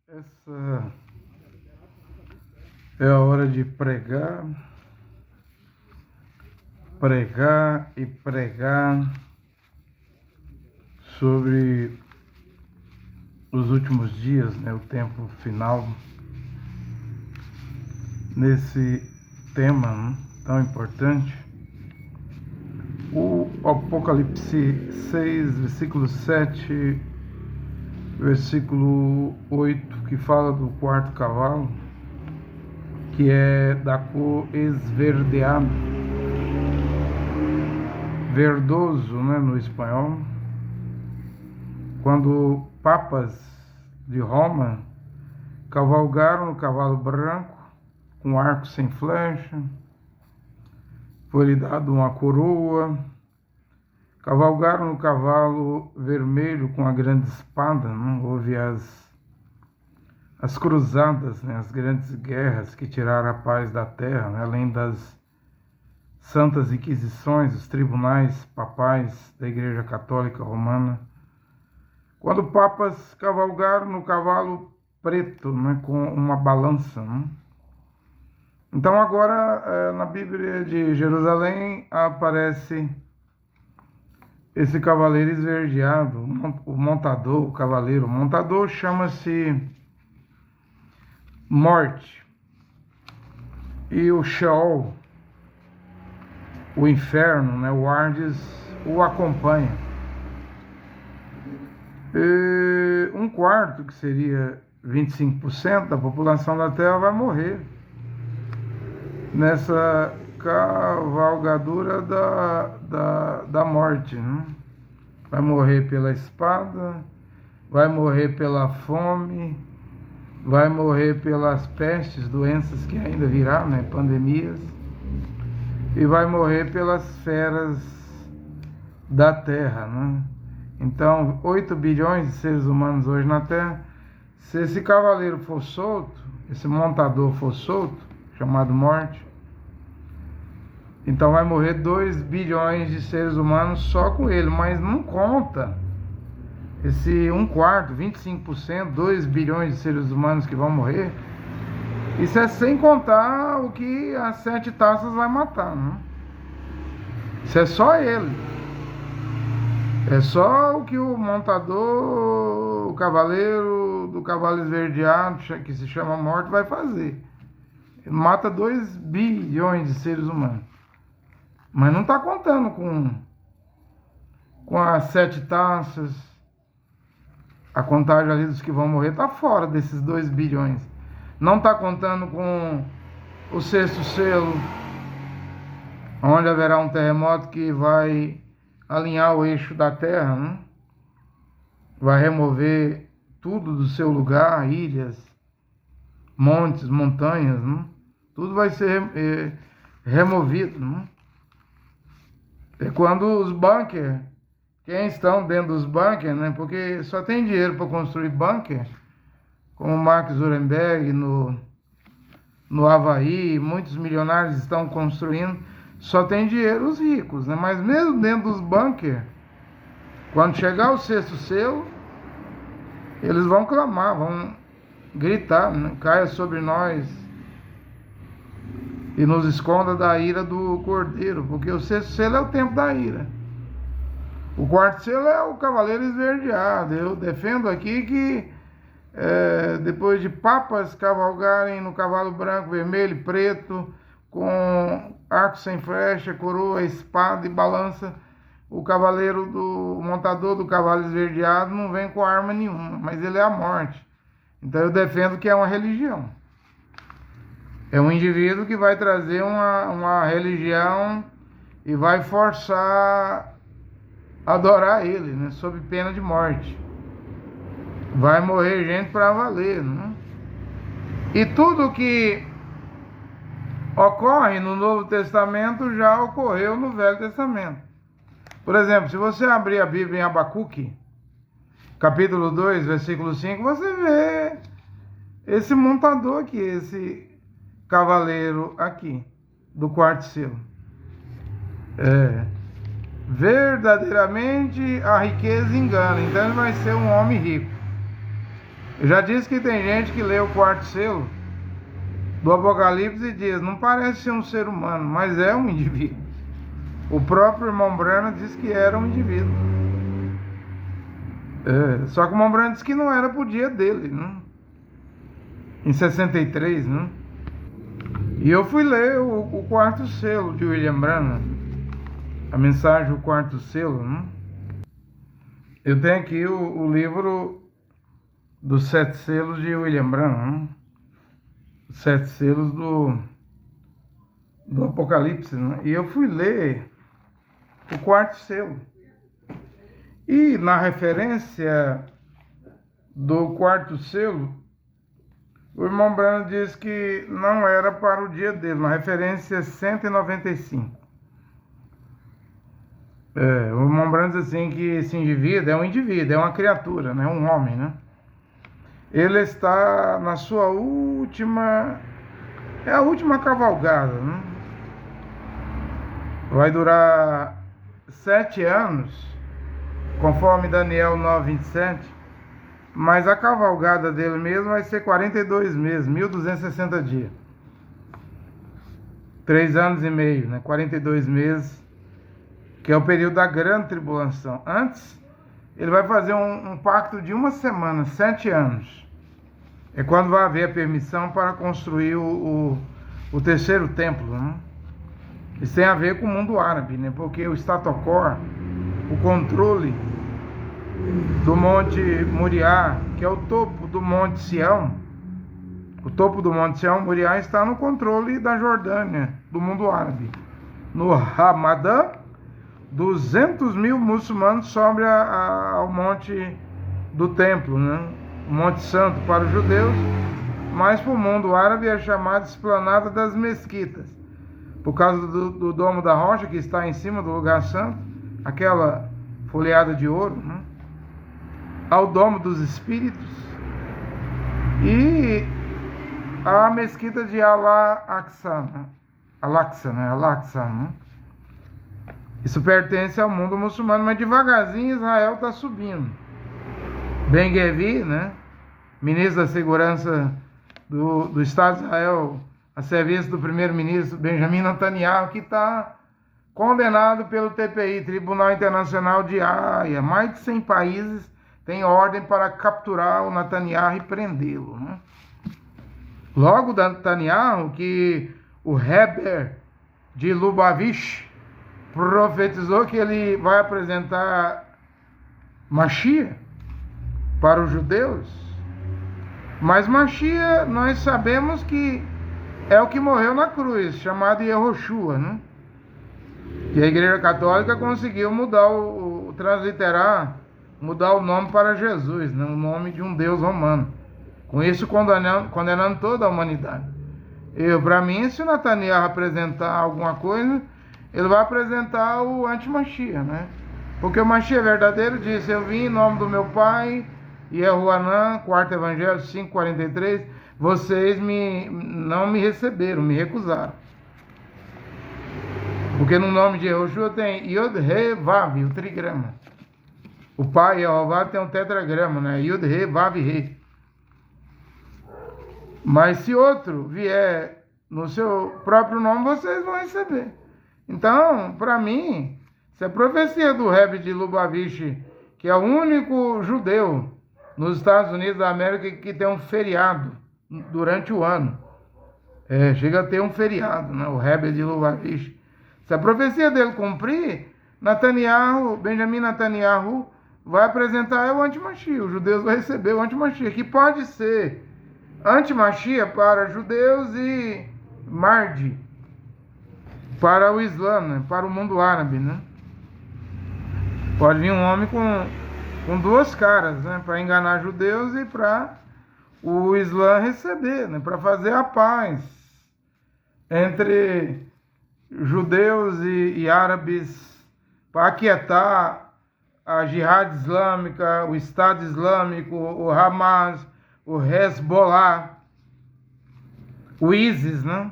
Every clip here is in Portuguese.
Essa é a hora de pregar, pregar e pregar sobre os últimos dias, o tempo final, nesse tema tão importante. O Apocalipse 6, versículo 7, versículo 8, que fala do quarto cavalo, que é da cor esverdeado, verdoso, no espanhol. Quando papas de Roma cavalgaram no cavalo branco, com arco sem flecha, foi-lhe dado uma coroa. Cavalgaram no cavalo vermelho com a grande espada. Houve as cruzadas, as grandes guerras que tiraram a paz da terra, além das santas inquisições, os tribunais papais da Igreja Católica Romana. Quando papas cavalgaram no cavalo preto, com uma balança. Então agora na Bíblia de Jerusalém aparece esse cavaleiro esverdeado, o montador, o cavaleiro. O montador chama-se Morte. E o Sheol, o inferno, o Hades, o acompanha. E um quarto, que seria 25% da população da Terra, vai morrer nessa cavalgadura da morte. Vai morrer pela espada, vai morrer pela fome, vai morrer pelas pestes, doenças que ainda virá, pandemias, e vai morrer pelas feras da terra. Então, 8 bilhões de seres humanos hoje na Terra. Se esse cavaleiro for solto, esse montador for solto, chamado morte, então vai morrer 2 bilhões de seres humanos só com ele, mas não conta esse 1/4, 25%, 2 bilhões de seres humanos que vão morrer. Isso é sem contar o que as 7 taças vai matar. Isso é só ele. É só o que o montador, o cavaleiro do cavalo esverdeado, que se chama morte, vai fazer. Ele mata 2 bilhões de seres humanos. Mas não está contando com as 7 taças. A contagem ali dos que vão morrer está fora desses 2 bilhões. Não está contando com o 6º selo, onde haverá um terremoto que vai alinhar o eixo da Terra, vai remover tudo do seu lugar, ilhas, montes, montanhas, tudo vai ser removido. É quando os bunkers, quem estão dentro dos bunkers, porque só tem dinheiro para construir bunker, como Mark Zuckerberg no Havaí, muitos milionários estão construindo, só tem dinheiro os ricos, mas mesmo dentro dos bunkers, quando chegar o 6º selo, eles vão clamar, vão gritar, caia sobre nós e nos esconda da ira do Cordeiro, porque o 6º selo é o tempo da ira. O 4º selo é o cavaleiro esverdeado. Eu defendo aqui que depois de papas cavalgarem no cavalo branco, vermelho e preto, com arco sem flecha, coroa, espada e balança, o cavaleiro o montador do cavalo esverdeado não vem com arma nenhuma, mas ele é a morte. Então eu defendo que é uma religião. É um indivíduo que vai trazer uma religião e vai forçar a adorar ele, sob pena de morte. Vai morrer gente para valer. E tudo que ocorre no Novo Testamento já ocorreu no Velho Testamento. Por exemplo, se você abrir a Bíblia em Abacuque, capítulo 2, versículo 5, você vê esse montador aqui, esse cavaleiro aqui, do 4º selo. Verdadeiramente a riqueza engana. Então ele vai ser um homem rico. Eu já disse que tem gente que lê o quarto selo do Apocalipse e diz, não parece ser um ser humano, mas é um indivíduo. O próprio irmão Branham disse que era um indivíduo. Só que o irmão Branham disse que não era pro dia dele, né? Em 63, né? E eu fui ler o quarto selo de William Branham, a mensagem do quarto selo, né? Eu tenho aqui o livro dos 7 selos de William Branham, né? Os 7 selos do Apocalipse, né? E eu fui ler o quarto selo. E na referência do quarto selo, o irmão Branham diz que não era para o dia dele, na referência 195. O irmão Branham diz assim que esse indivíduo, é uma criatura, né? Um homem, né? Ele está na sua última, a última cavalgada, né? Vai durar 7 anos, conforme Daniel 9:27, mas a cavalgada dele mesmo vai ser 42 meses, 1260 dias. 3 anos e meio, né? 42 meses, que é o período da grande tribulação. Antes, ele vai fazer um pacto de 1 semana, 7 anos. É quando vai haver a permissão para construir o terceiro templo, né? Isso tem a ver com o mundo árabe, né? Porque o status quo, o controle do Monte Moriá, que é o topo do Monte Sião, o topo do Monte Sião, Moriá, está no controle da Jordânia, do mundo árabe. No Ramadã, 200 mil muçulmanos sobem ao Monte do Templo, né? O Monte Santo para os judeus, mas para o mundo árabe é chamada Esplanada das Mesquitas, por causa do domo da rocha que está em cima do lugar santo, aquela folheada de ouro, né? Ao domo dos espíritos, e a mesquita de Al-Aqsa, né? Isso pertence ao mundo muçulmano, mas devagarzinho Israel está subindo. Ben-Gvir, né? Ministro da Segurança do Estado de Israel, a serviço do primeiro-ministro Benjamin Netanyahu, que está condenado pelo TPI, Tribunal Internacional de Haia. Mais de 100 países têm ordem para capturar o Netanyahu e prendê-lo, né? Logo Netanyahu, que o Heber de Lubavitch profetizou que ele vai apresentar Mashiach para os judeus, mas Mashiach nós sabemos que é o que morreu na cruz, chamado Yehoshua, né? Que a Igreja Católica conseguiu mudar transliterar, mudar o nome para Jesus, né? O nome de um Deus romano. Com isso condenando toda a humanidade. Para mim, se o Netanyahu apresentar alguma coisa, ele vai apresentar o anti-Mashiach, né? Porque o Mashiach verdadeiro disse: eu vim em nome do meu Pai, Yehoanã, quarto Evangelho 5:43, vocês não me receberam, me recusaram. Porque no nome de Yehoshua tem Yod He Vav, o trigrama. O Pai Yehová tem um tetragrama, né? Yod He Vav He. Mas se outro vier no seu próprio nome, vocês vão receber. Então, para mim, se a profecia do Rebbe de Lubavitch, que é o único judeu nos Estados Unidos da América que tem um feriado durante o ano, chega a ter um feriado, né? O Rebbe de Lubavitch. Se a profecia dele cumprir, Benjamin Netanyahu vai apresentar o anti-Mashiach. Os judeus vão receber o anti-Mashiach, que pode ser anti-Mashiach para judeus e Mahdi para o Islã, né? Para o mundo árabe, né? Pode vir um homem com duas caras, né? Para enganar judeus e para o Islã receber, né? Para fazer a paz entre judeus e árabes, para aquietar a Jihad Islâmica, o Estado Islâmico, o Hamas, o Hezbollah, o ISIS, né?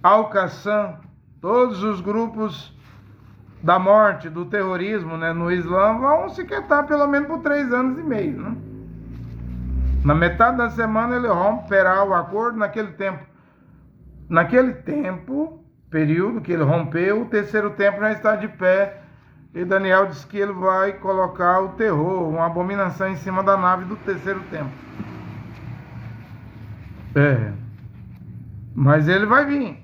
Al-Qassam, todos os grupos da morte, do terrorismo, né, no Islã, vão se quietar pelo menos por 3 anos e meio, né? Na metade da semana ele romperá o acordo. Naquele tempo, período que ele rompeu, o terceiro tempo já está de pé. E Daniel diz que ele vai colocar o terror, uma abominação em cima da nave do terceiro tempo. Mas ele vai vir.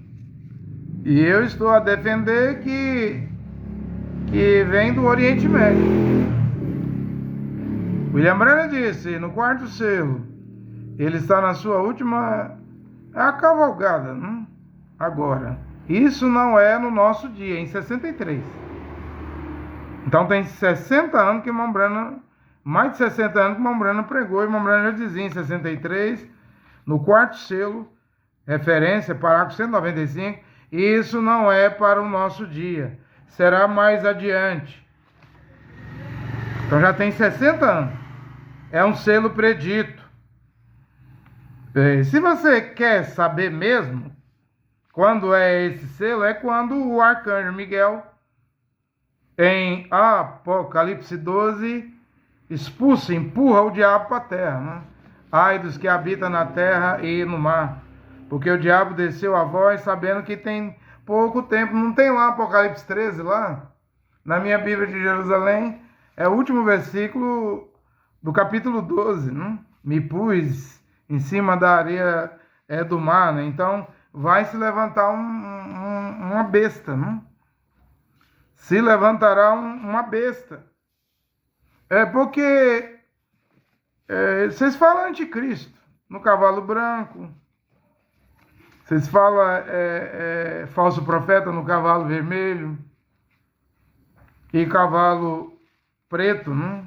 E eu estou a defender que vem do Oriente Médio. William Branham disse, no quarto selo, ele está na sua última cavalgada, né? Agora. Isso não é no nosso dia, em 63. Então tem 60 anos que Irmão Branham, mais de 60 anos que Irmão Branham pregou, e Irmão Branham já dizia em 63, no quarto selo, referência, parágrafo 195, isso não é para o nosso dia, será mais adiante. Então já tem 60 anos, é um selo predito. Se você quer saber mesmo quando é esse selo, é quando o arcanjo Miguel, em Apocalipse 12, empurra o diabo para a terra, né? Ai dos que habitam na terra e no mar, porque o diabo desceu a voz sabendo que tem pouco tempo. Não tem lá Apocalipse 13 lá? Na minha Bíblia de Jerusalém, é o último versículo do capítulo 12, né? Me pus em cima da areia do mar, né? Então vai se levantar uma besta, né? Se levantará uma besta. Porque vocês falam anticristo no cavalo branco. Vocês falam falso profeta no cavalo vermelho. E cavalo preto, né?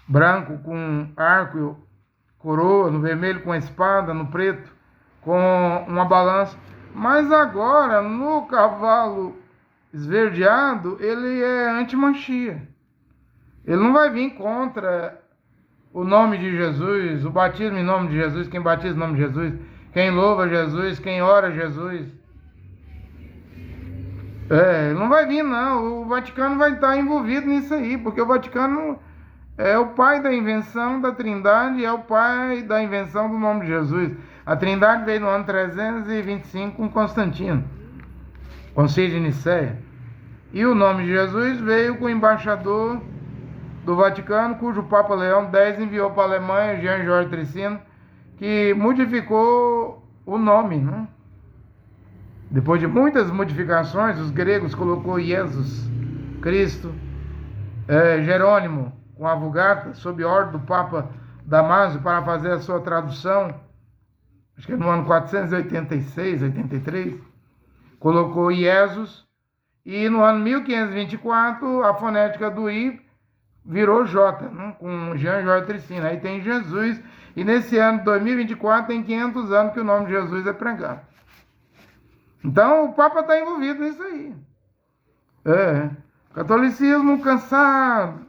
Branco com arco e coroa, no vermelho com a espada, no preto com uma balança. Mas agora, no cavalo esverdeado, ele é anti-Machia. Ele não vai vir contra o nome de Jesus, o batismo em nome de Jesus, quem batiza em nome de Jesus, quem louva Jesus, quem ora Jesus. Ele não vai vir, não. O Vaticano vai estar envolvido nisso aí, porque o Vaticano é o pai da invenção da Trindade, é o pai da invenção do nome de Jesus. A Trindade veio no ano 325 com Constantino, Concílio de Nicéia. E o nome de Jesus veio com o embaixador do Vaticano, cujo Papa Leão X enviou para a Alemanha, Jean Georges Tricino, que modificou o nome, né? Depois de muitas modificações, os gregos colocou Jesus, Cristo, Jerônimo, com a Vulgata, sob ordem do Papa Damásio, para fazer a sua tradução, acho que é no ano 486, 83, colocou Jesus, e no ano 1524, a fonética do I virou J, né, com Jean Georges Tricino. Aí tem Jesus, e nesse ano de 2024 tem 500 anos que o nome de Jesus é pregado. Então o Papa está envolvido nisso aí. Catolicismo cansado.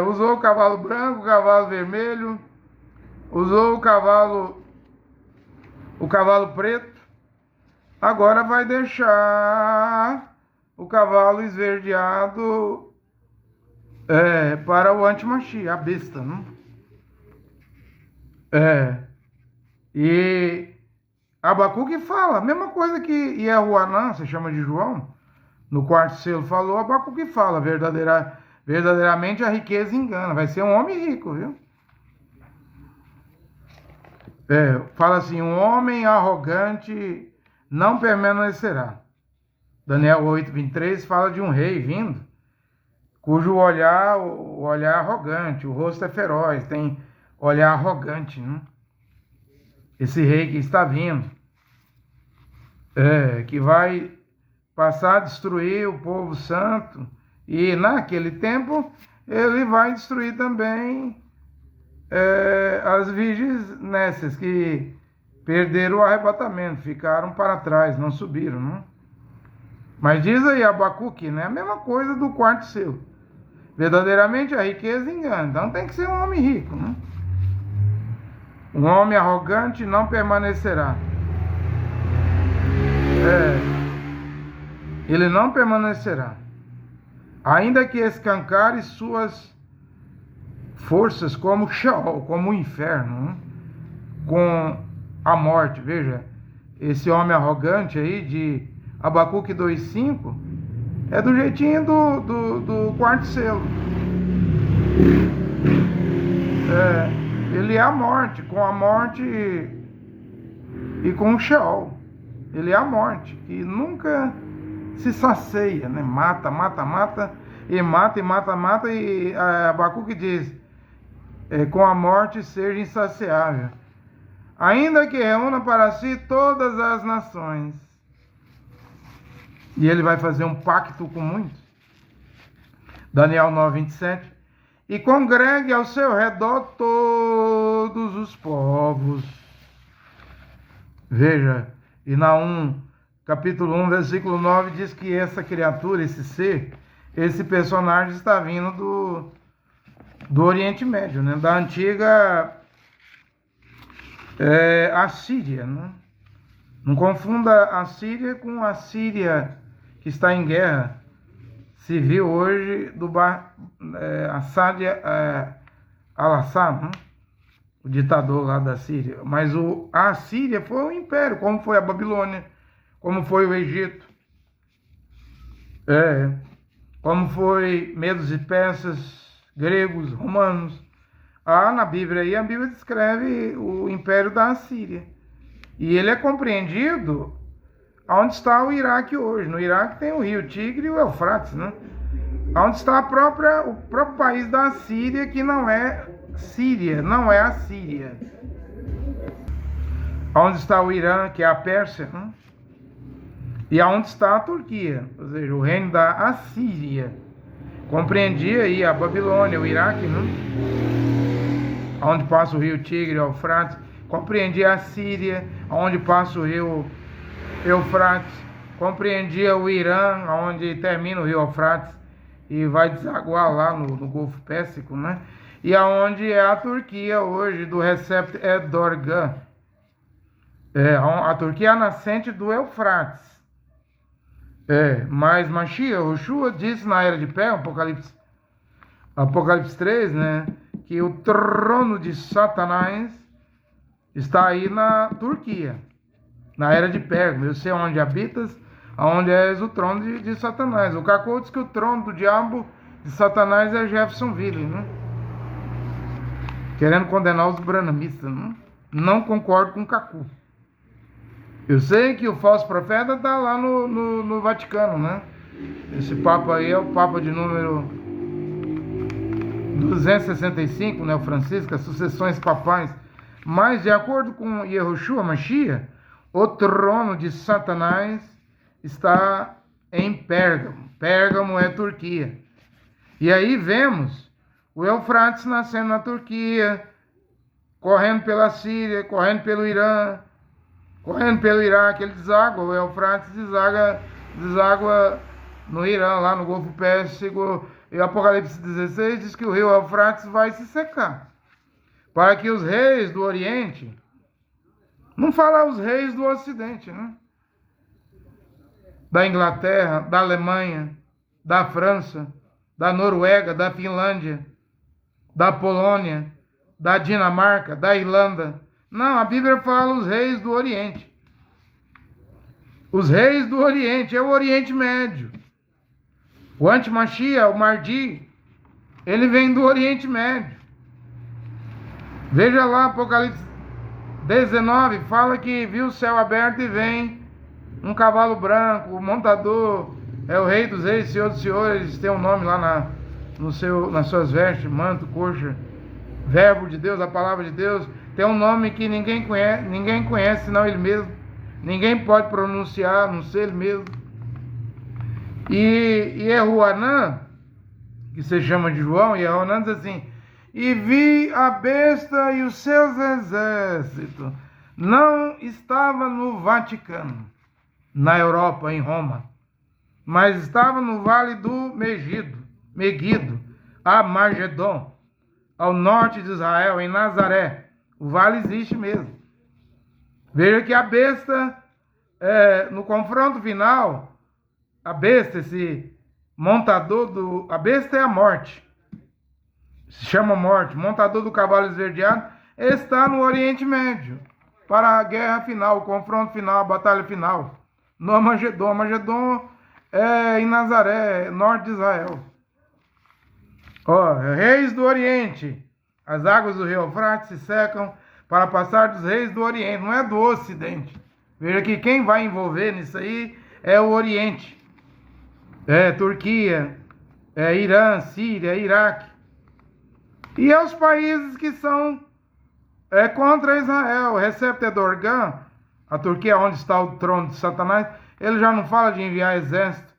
Usou o cavalo branco, o cavalo vermelho, usou o cavalo preto. Agora vai deixar o cavalo esverdeado para o anti-Machia, a besta, né? E Abacuque fala, a mesma coisa que Yahuanã, se chama de João, no quarto selo falou, Abacuque fala, verdadeiramente a riqueza engana, vai ser um homem rico, viu? Fala assim, um homem arrogante não permanecerá. Daniel 8:23 fala de um rei vindo, cujo o olhar arrogante, o rosto é feroz, tem olhar arrogante, né? Esse rei que está vindo, que vai passar a destruir o povo santo, e naquele tempo ele vai destruir também as virgens nécias que perderam o arrebatamento, ficaram para trás, não subiram, né? Mas diz aí Abacuque, né? A mesma coisa do quarto selo. Verdadeiramente a riqueza engana, então tem que ser um homem rico, né? Um homem arrogante não permanecerá. Ele não permanecerá. Ainda que escancare suas forças como Sheol, como o inferno, né? Com a morte. Veja, esse homem arrogante aí de Abacuque 2,5 é do jeitinho do quarto selo. Ele é a morte, com a morte e com o Sheol. Ele é a morte, que nunca se sacia, né? Mata, mata, mata, e mata, e mata, mata, e Abacuque diz, com a morte seja insaciável. Ainda que reúna para si todas as nações. E ele vai fazer um pacto com muitos. Daniel 9:27. E congregue ao seu redor todos os povos. Veja, e Naum, capítulo 1, versículo 9, diz que essa criatura, esse ser, esse personagem está vindo do Oriente Médio, né? Da antiga Assíria, né? Não confunda a Síria com a Síria que está em guerra civil hoje do Assad al-Assad, né? O ditador lá da Síria. Mas a Síria foi um império, como foi a Babilônia, como foi o Egito, como foi Medos e Persas, gregos, romanos. Na Bíblia aí, a Bíblia descreve o império da Assíria. E ele é compreendido onde está o Iraque hoje. No Iraque tem o rio Tigre e o Eufrates, né? Onde está o próprio país da Síria, que não é Síria, não é a Síria. Onde está o Irã, que é a Pérsia, né? E aonde está a Turquia, ou seja, o reino da Assíria. Compreendia aí a Babilônia, o Iraque, né? Onde passa o rio Tigre e o Eufrates. Compreendia a Síria, onde passa o rio Eufrates. Compreendia o Irã, onde termina o rio Eufrates e vai desaguar lá no Golfo Pérsico, né? E aonde é a Turquia hoje, do Recep Erdogan. A Turquia é a nascente do Eufrates. Mas Mashiach, Yoshua, disse na Era de Pé, Apocalipse 3, né? Que o trono de Satanás está aí na Turquia, na Era de Pérgamo. Eu sei onde habitas, onde és o trono de Satanás. O Cacô diz que o trono do diabo de Satanás é Jeffersonville, né? Querendo condenar os branamistas, né? Não concordo com o Cacô. Eu sei que o falso profeta está lá no Vaticano, né? Esse Papa aí é o Papa de número 265, né? O Francisco, as sucessões papais. Mas, de acordo com Yehoshua Mashiach, o trono de Satanás está em Pérgamo. Pérgamo é Turquia. E aí vemos o Eufrates nascendo na Turquia, correndo pela Síria, correndo pelo Irã, correndo pelo Iraque. Ele deságua, o Eufrates deságua no Irã, lá no Golfo Pérsico. E Apocalipse 16 diz que o rio Eufrates vai se secar, para que os reis do Oriente, não fala os reis do Ocidente, né? Da Inglaterra, da Alemanha, da França, da Noruega, da Finlândia, da Polônia, da Dinamarca, da Irlanda. Não, a Bíblia fala os reis do Oriente. Os reis do Oriente, é o Oriente Médio. O Antimachia, o Mardi, ele vem do Oriente Médio. Veja lá, Apocalipse 19, fala que viu o céu aberto e vem um cavalo branco, o montador é o Rei dos Reis, Senhor dos Senhores, tem um nome lá nas suas vestes, manto, coxa, verbo de Deus, a palavra de Deus, tem um nome que ninguém conhece senão ele mesmo, ninguém pode pronunciar, a não ser ele mesmo. E Yehoanã, que se chama de João, Yehoanã diz assim: e vi a besta e os seus exércitos. Não estava no Vaticano, na Europa, em Roma, mas estava no vale do Megido, a Magedon, ao norte de Israel, em Nazaré. O vale existe mesmo. Veja que a besta, no confronto final, a besta, esse montador a besta é a morte. se chama morte, montador do cavalo esverdeado, está no Oriente Médio, para a guerra final, o confronto final, a batalha final, no Armagedon. Armagedon é em Nazaré, norte de Israel. Ó, reis do Oriente, as águas do rio Eufrates se secam para passar dos reis do Oriente, não é do Ocidente. Veja que quem vai envolver nisso aí é o Oriente. É Turquia, é Irã, Síria, Iraque. E é os países que são contra Israel. Recep Tayyip Erdogan, a Turquia onde está o trono de Satanás, ele já não fala de enviar exército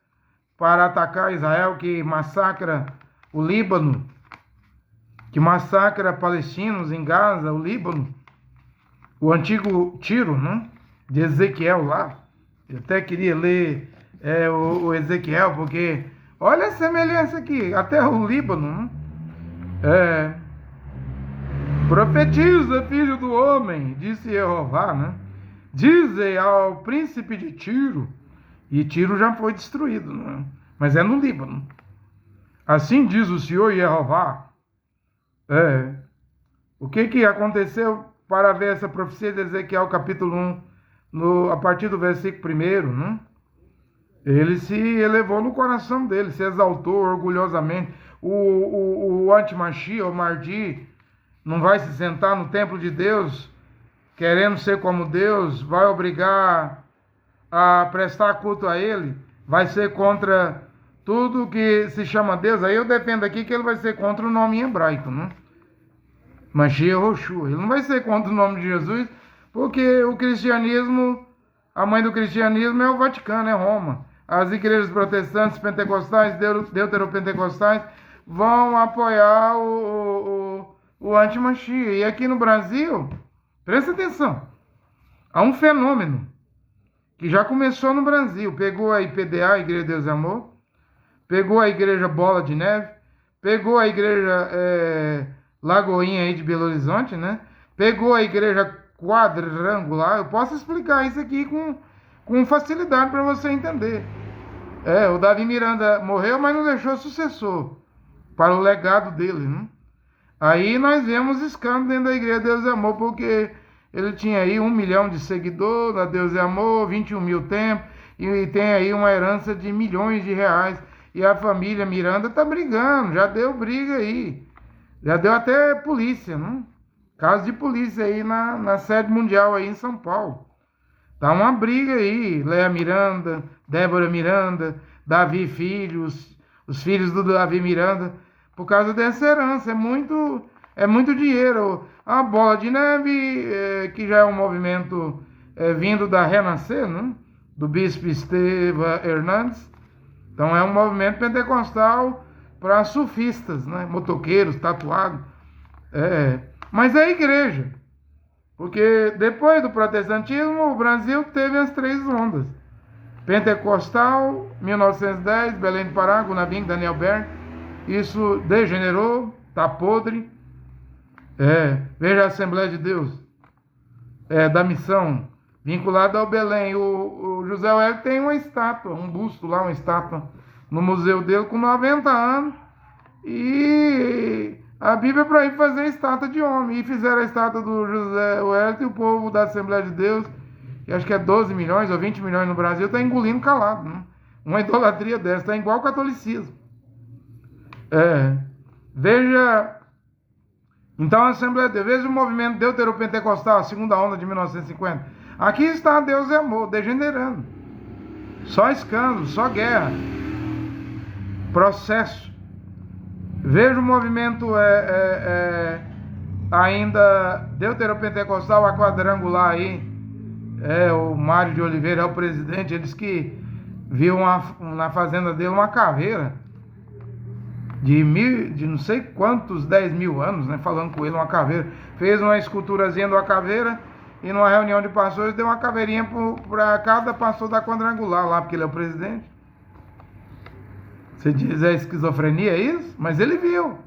para atacar Israel, que massacra o Líbano, que massacra palestinos em Gaza, o Líbano. O antigo Tiro, né, de Ezequiel lá. Eu até queria ler o Ezequiel, porque olha a semelhança aqui, até o Líbano, né? Profetiza, filho do homem, disse Jeová, né? Dizem ao príncipe de Tiro, e Tiro já foi destruído, né? Mas é no Líbano. Assim diz o Senhor Jeová. O que aconteceu para ver essa profecia de Ezequiel, capítulo 1, a partir do versículo 1, né? Ele se elevou no coração dele, se exaltou orgulhosamente. O anti-Mashiach, o Mardi, não vai se sentar no templo de Deus, querendo ser como Deus, vai obrigar a prestar culto a ele, vai ser contra tudo que se chama Deus. Aí eu defendo aqui que ele vai ser contra o nome em hebraico, né? Mashiach Roshua. Ele não vai ser contra o nome de Jesus, porque o cristianismo, a mãe do cristianismo é o Vaticano, é Roma. As igrejas protestantes, pentecostais, deuteropentecostais vão apoiar o anti-Mashiach. E aqui no Brasil, presta atenção, há um fenômeno que já começou no Brasil. Pegou a IPDA, a Igreja de Deus e Amor, pegou a Igreja Bola de Neve, pegou a Igreja Lagoinha aí de Belo Horizonte, né? Pegou a Igreja Quadrangular. Eu posso explicar isso aqui com facilidade para você entender. O Davi Miranda morreu, mas não deixou sucessor para o legado dele, né? Aí nós vemos escândalo dentro da Igreja Deus e Amor, porque ele tinha aí 1 milhão de seguidores da Deus e Amor, 21 mil templos, e tem aí uma herança de milhões de reais. E a família Miranda tá brigando, já deu briga aí. Já deu até polícia, né? Caso de polícia aí na sede mundial aí em São Paulo. Tá uma briga aí. Léa Miranda, Débora Miranda, Davi Filhos, os filhos do Davi Miranda, por causa dessa herança. É muito dinheiro. A Bola de Neve, que já é um movimento vindo da Renascer, né? Do bispo Estevam Hernandes. Então é um movimento pentecostal para surfistas, né? Motoqueiros, tatuados. Mas é a igreja. Porque depois do protestantismo, o Brasil teve as 3 ondas. Pentecostal, 1910, Belém do Pará, Gunabim, Daniel Berg. Isso degenerou, tá podre. Veja a Assembleia de Deus, da missão, vinculada ao Belém. O José Wellington tem uma estátua, um busto lá, uma estátua no museu dele com 90 anos. E a Bíblia é para ir fazer estátua de homem. E fizeram a estátua do José Wellington, e o povo da Assembleia de Deus, que acho que é 12 milhões ou 20 milhões no Brasil, está engolindo calado, né? Uma idolatria dessa, está igual ao catolicismo. Veja, então a Assembleia de Deus, veja o movimento deuteropentecostal, a segunda onda de 1950. Aqui está Deus e Amor, degenerando. Só escândalo, só guerra. Processo. Veja o movimento ainda deuteropentecostal, a quadrangular aí. O Mário de Oliveira é o presidente. Ele disse que viu na fazenda dele uma caveira de não sei quantos 10 mil anos, né? Falando com ele, uma caveira. Fez uma esculturazinha de uma caveira e numa reunião de pastores deu uma caveirinha para cada pastor da quadrangular lá, porque ele é o presidente. Você diz, esquizofrenia, é isso? Mas ele viu.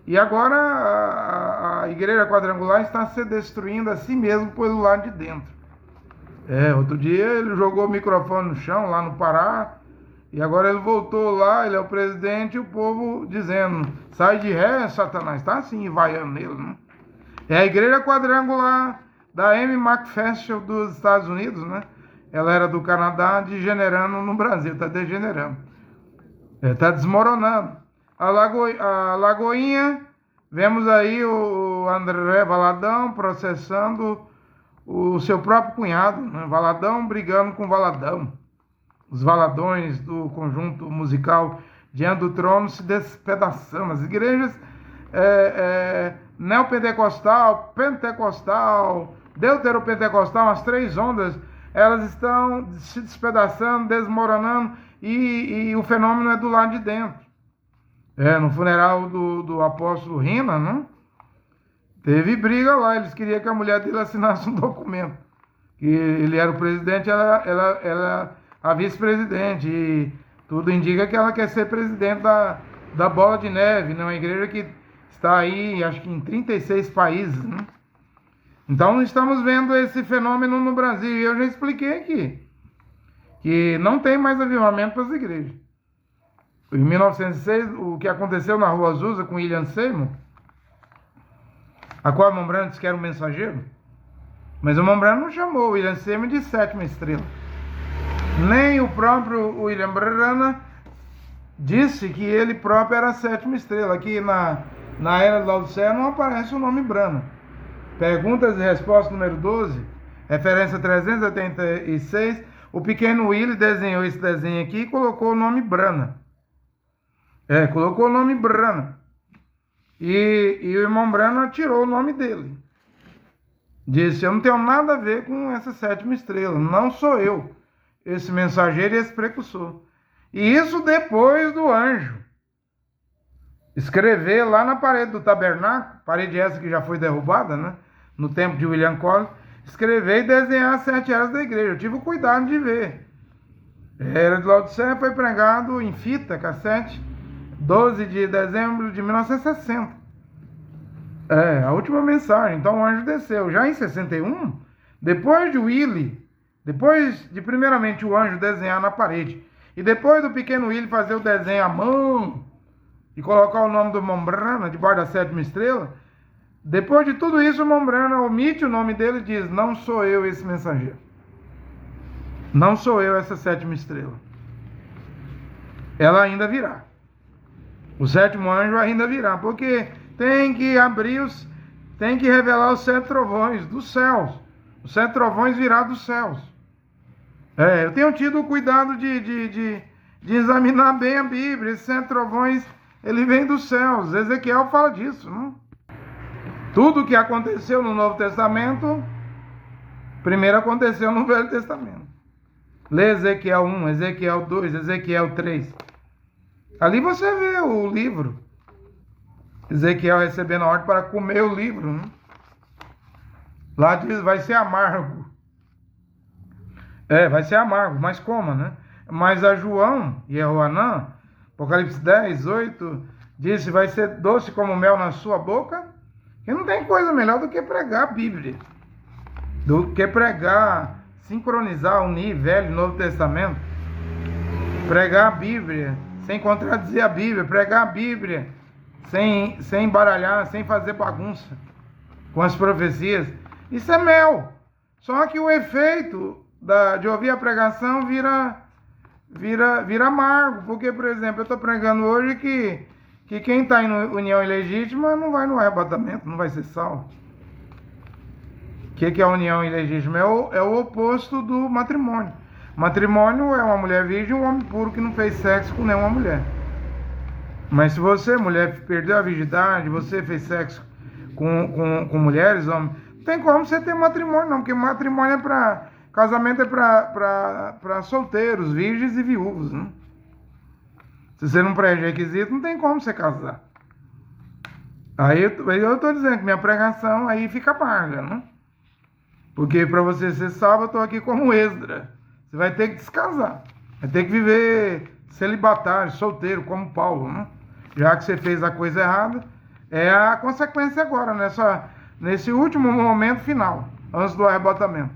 E agora a igreja quadrangular está se destruindo a si mesmo pelo lado de dentro. Outro dia ele jogou o microfone no chão, lá no Pará, E agora ele voltou lá, ele é o presidente, e o povo dizendo, sai de ré, Satanás. Tá assim, vaiando nele, né? É a igreja quadrangular da Amy McPherson dos Estados Unidos, né? Ela era do Canadá, degenerando no Brasil, tá degenerando. Tá desmoronando. A Lagoinha, vemos aí o André Valadão processando o seu próprio cunhado, né? Valadão brigando com Valadão. Os valadões do conjunto musical Diante do Trono se despedaçando. As igrejas neopentecostal, pentecostal, deuteropentecostal, as três ondas, elas estão se despedaçando, desmoronando, e o fenômeno é do lado de dentro. No funeral do apóstolo Rina, né? Teve briga lá, eles queriam que a mulher dele assinasse um documento. Que ele era o presidente, ela a vice-presidente, e tudo indica que ela quer ser presidente da Bola de Neve, né? Uma igreja que está aí, acho que em 36 países, né? Então estamos vendo esse fenômeno no Brasil, e eu já expliquei aqui, que não tem mais avivamento para as igrejas. Em 1906, o que aconteceu na Rua Azusa com William Seymour, a qual a Mombrana disse que era um mensageiro, mas o Mombrana não chamou o William Seymour de sétima estrela. Nem o próprio William Branham disse que ele próprio era a sétima estrela. Aqui na Era da Laodiceia não aparece o nome Branham. Perguntas e respostas número 12, referência 386. O pequeno Willie desenhou esse desenho aqui e colocou o nome Branham. Colocou o nome Branham. E o irmão Branham tirou o nome dele. Disse, eu não tenho nada a ver com essa sétima estrela. Não sou eu, esse mensageiro e esse precursor. E isso depois do anjo escrever lá na parede do tabernáculo, parede essa que já foi derrubada, né? No tempo de William Collins, escrever e desenhar as 7 eras da igreja. Eu tive o cuidado de ver. Era de Laodiceia foi pregado em fita, cassete, 12 de dezembro de 1960. A última mensagem. Então o anjo desceu. Já em 61, depois de Willie, depois de primeiramente o anjo desenhar na parede, e depois do pequeno Willie fazer o desenho à mão e colocar o nome do Mombrana debaixo da sétima estrela, depois de tudo isso, o Mombrana omite o nome dele e diz, não sou eu esse mensageiro. Não sou eu essa sétima estrela. Ela ainda virá. O sétimo anjo ainda virá, porque tem que tem que revelar os 7 trovões dos céus. Os 7 trovões virá dos céus. Eu tenho tido o cuidado de examinar bem a Bíblia. Esses 7 trovões, ele vem dos céus. Ezequiel fala disso, não? Tudo que aconteceu no Novo Testamento, primeiro aconteceu no Velho Testamento. Lê Ezequiel 1, Ezequiel 2, Ezequiel 3. Ali você vê o livro. Ezequiel recebendo a ordem para comer o livro, né? Lá diz, vai ser amargo. Vai ser amargo, mas coma, né? Mas a João e a Joanã, Apocalipse 10, 8, disse, vai ser doce como mel na sua boca. E não tem coisa melhor do que pregar a Bíblia. Do que pregar, sincronizar, unir Velho e Novo Testamento. Pregar a Bíblia, sem contradizer a Bíblia. Pregar a Bíblia, sem embaralhar, sem fazer bagunça com as profecias. Isso é mel. Só que o efeito de ouvir a pregação vira amargo. Porque, por exemplo, eu estou pregando hoje que quem está em união ilegítima não vai no arrebatamento, não vai ser salvo. O que é a união ilegítima? É o oposto do matrimônio. Matrimônio é uma mulher virgem e um homem puro que não fez sexo com nenhuma mulher. Mas se você, mulher, perdeu a virgindade, você fez sexo com mulheres, homens, não tem como você ter matrimônio, não, porque matrimônio casamento é para solteiros, virgens e viúvos, né? Se você não preenche requisito, não tem como você casar. Aí eu estou dizendo que minha pregação aí fica amarga, né? Porque para você ser salvo, eu estou aqui como Esdra. Você vai ter que descasar. Vai ter que viver celibatário, solteiro, como Paulo, né? Já que você fez a coisa errada, é a consequência agora, nesse último momento final, antes do arrebatamento.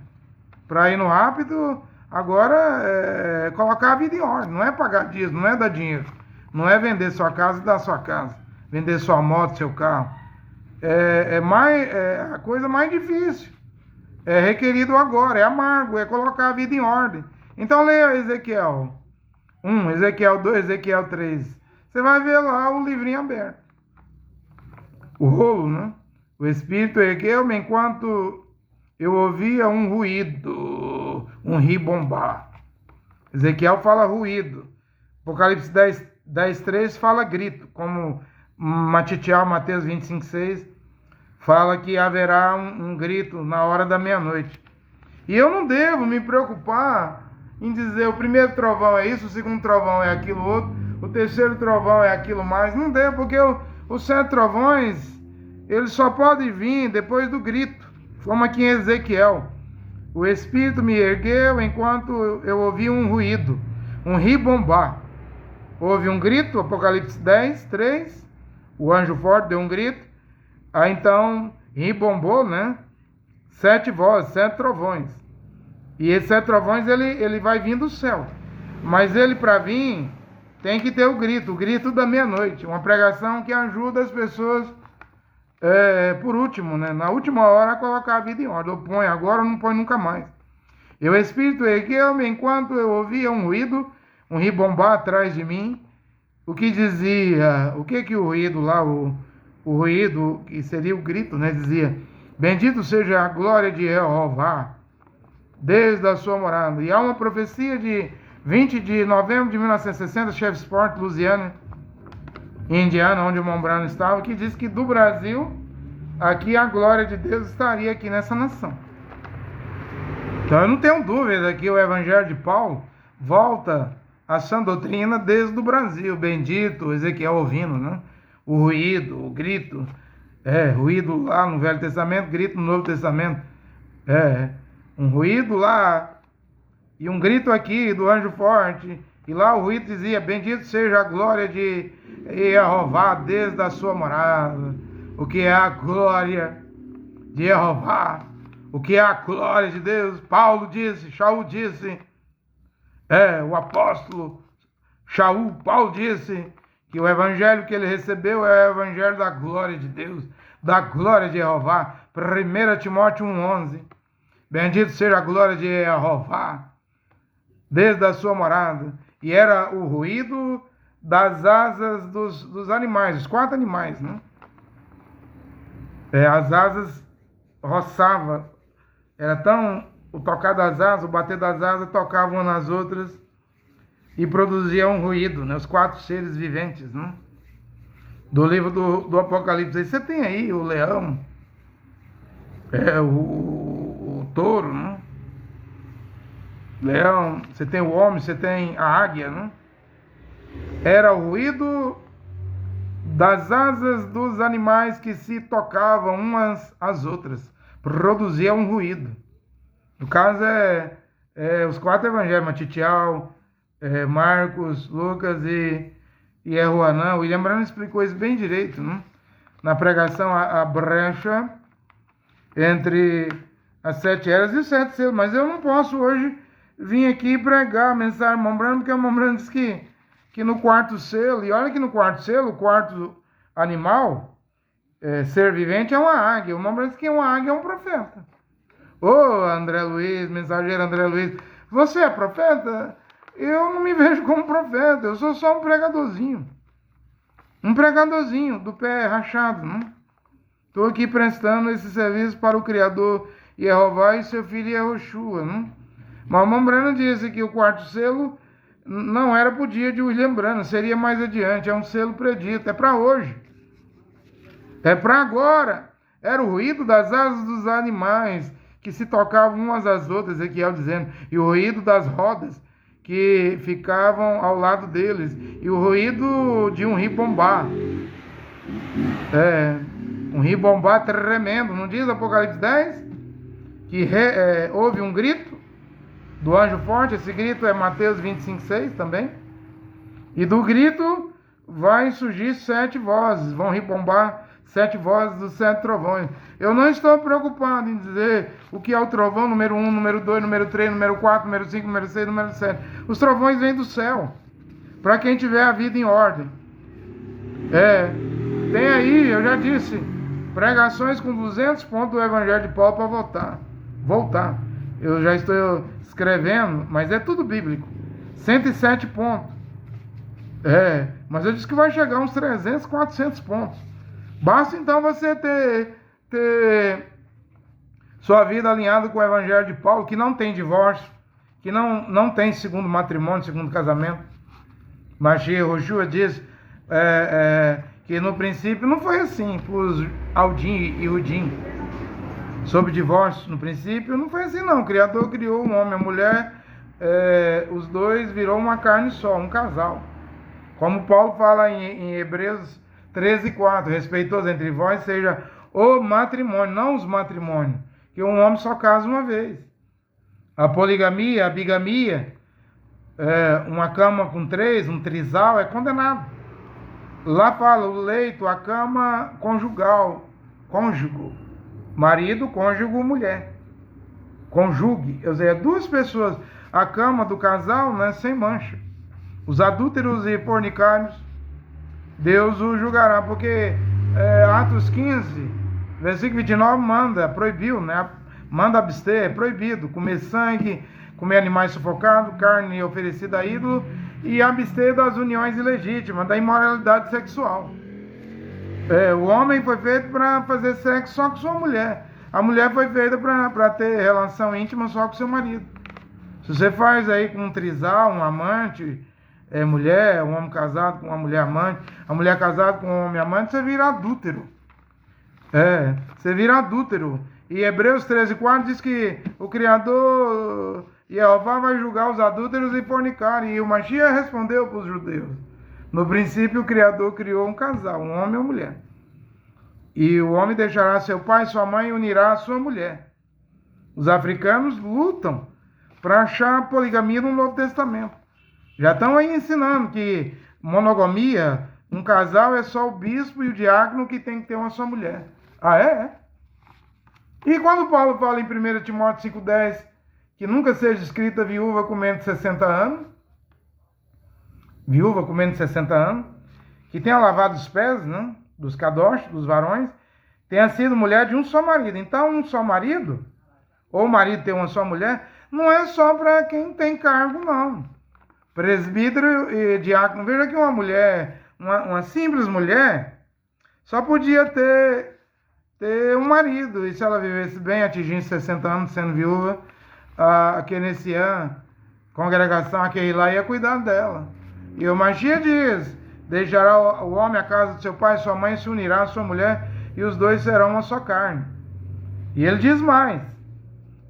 Para ir no rápido, Agora, colocar a vida em ordem, não é pagar dízimo, não é dar dinheiro, não é vender sua casa e dar sua casa, vender sua moto, seu carro. A coisa mais difícil, é requerido agora, é amargo, é colocar a vida em ordem. Então leia Ezequiel 1, Ezequiel 2, Ezequiel 3. Você vai ver lá o livrinho aberto. O rolo, né? O Espírito ergueu-me enquanto eu ouvia um ruído, um ribombar. Ezequiel fala ruído. Apocalipse 10, 3 fala grito, como Matitial, Mateus 25, 6, fala que haverá um grito na hora da meia-noite. E eu não devo me preocupar em dizer o primeiro trovão é isso, o segundo trovão é aquilo outro, o terceiro trovão é aquilo mais. Não devo, porque os 7 trovões, eles só podem vir depois do grito, como aqui em Ezequiel. O Espírito me ergueu enquanto eu ouvi um ruído, um ribombar. Houve um grito, Apocalipse 10, 3, o anjo forte deu um grito, aí então ribombou, né? 7 vozes, 7 trovões. E esses 7 trovões ele vai vir do céu. Mas ele, para vir, tem que ter o grito da meia-noite. Uma pregação que ajuda as pessoas, por último, né? Na última hora, a colocar a vida em ordem. Ou põe agora ou não põe nunca mais. E o Espírito ergueu-me enquanto eu ouvia um ruído, um ribombar atrás de mim. O que dizia, o que o ruído lá, o ruído, que seria o grito, né? Dizia: bendito seja a glória de Jeová, desde a sua morada. E há uma profecia de 20 de novembro de 1960, Shreveport, Louisiana, Indiana, onde o Mombrano estava, que diz que do Brasil, aqui a glória de Deus estaria aqui nessa nação. Então eu não tenho dúvida que o Evangelho de Paulo volta à sã doutrina desde o Brasil. Bendito, Ezequiel ouvindo, né? O ruído, o grito, ruído lá no Velho Testamento, grito no Novo Testamento, um ruído lá e um grito aqui do anjo forte, e lá o ruído dizia: bendito seja a glória de Jeová desde a sua morada. O que é a glória de Jeová? O que é a glória de Deus? Paulo disse, Shaul disse, o apóstolo Shaul, Paulo disse que o evangelho que ele recebeu é o evangelho da glória de Deus, da glória de Jeová. 1 Timóteo 1,11. Bendito seja a glória de Jeová desde a sua morada. E era o ruído das asas dos animais, os 4 animais, né? As asas roçavam, era tão o tocar das asas, o bater das asas, tocavam umas nas outras e produzia um ruído, né? Os 4 seres viventes, né? Do livro do Apocalipse. Aí você tem aí o leão, o touro, né? Leão, você tem o homem, você tem a águia, né? Era o ruído das asas dos animais que se tocavam umas às outras, produzia um ruído. No caso os 4 evangelhos, Matitial, Marcos, Lucas e Juanã. William Branham explicou isso bem direito, né? Na pregação, a brecha entre as 7 eras e os 7 selos. Mas eu não posso hoje vir aqui pregar a mensagem de Branham, porque o Branham diz que no 4º selo, e olha que no 4º selo, o 4º animal, ser vivente, é uma águia. O Branham diz que uma águia é um profeta. André Luiz, mensageiro André Luiz, você é profeta? Eu não me vejo como profeta, eu sou só um pregadorzinho. Um pregadorzinho do pé rachado, né? Estou aqui prestando esse serviço para o Criador Jeová e seu filho Yehoshua, né? Mas o Branham disse que o 4º selo não era para o dia de William Branham, seria mais adiante, é um selo predito, é para hoje. É para agora. Era o ruído das asas dos animais que se tocavam umas às outras, Ezequiel dizendo, e o ruído das rodas que ficavam ao lado deles, e o ruído de um ribombar. Um ribombar tremendo. Não diz Apocalipse 10 que houve um grito do anjo forte? Esse grito é Mateus 25, 6 também. E do grito vai surgir 7 vozes, vão ribombar 7 vozes dos 7 trovões. Eu não estou preocupado em dizer o que é o trovão número 1, número 2, número 3, número 4, número 5, número 6, número 7. Os trovões vêm do céu, para quem tiver a vida em ordem. Tem aí, eu já disse, pregações com 200 pontos do Evangelho de Paulo para voltar. Eu já estou escrevendo, mas é tudo bíblico. 107 pontos. Mas eu disse que vai chegar uns 300, 400 pontos. Basta então você ter sua vida alinhada com o Evangelho de Paulo, que não tem divórcio, que não tem segundo matrimônio, segundo casamento. Mas Yoshua diz que no princípio não foi assim para os Aldim e Udim. Sobre divórcio, no princípio não foi assim não. O Criador criou um homem e a mulher, os dois virou uma carne só, um casal. Como Paulo fala em Hebreus 13:4, respeitoso entre vós seja o matrimônio, não os matrimônios, que um homem só casa uma vez. A poligamia, a bigamia, uma cama com 3, um trisal, é condenado. Lá fala o leito, a cama conjugal, cônjugo, marido, cônjugo, mulher. Conjugue, ou seja, 2 pessoas, a cama do casal, né, sem mancha. Os adúlteros e fornicários, Deus os julgará, porque Atos 15, versículo 29 proibiu, né? Manda abster, é proibido comer sangue, comer animais sufocados, carne oferecida a ídolo e abster das uniões ilegítimas, da imoralidade sexual. O homem foi feito para fazer sexo só com sua mulher. A mulher foi feita para ter relação íntima só com seu marido. Se você faz aí com um trisal, um amante, mulher, um homem casado com uma mulher amante, a mulher casada com um homem amante, você vira adúltero. Você vira adúltero. E Hebreus 13:4 diz que o Criador, Jeová, vai julgar os adúlteros e fornicarem. E o Mashiach respondeu para os judeus. No princípio, o Criador criou um casal, um homem e uma mulher. E o homem deixará seu pai e sua mãe e unirá a sua mulher. Os africanos lutam para achar a poligamia no Novo Testamento. Já estão aí ensinando que monogamia, um casal é só o bispo e o diácono que tem que ter uma só mulher. E quando Paulo fala em 1 Timóteo 5:10, que nunca seja escrita viúva com menos de 60 anos, que tenha lavado os pés, né, dos kadosh, dos varões, tenha sido mulher de um só marido. Então, um só marido, ou o marido ter uma só mulher, não é só para quem tem cargo, não. Presbítero e diácono, veja que uma mulher, uma simples mulher, só podia ter um marido, e se ela vivesse bem, atingindo 60 anos, sendo viúva, a Kenessian, congregação, aquele lá ia cuidar dela. E o Mashiach diz, deixará o homem a casa de seu pai e sua mãe, se unirá a sua mulher, e os dois serão uma só carne. E ele diz mais,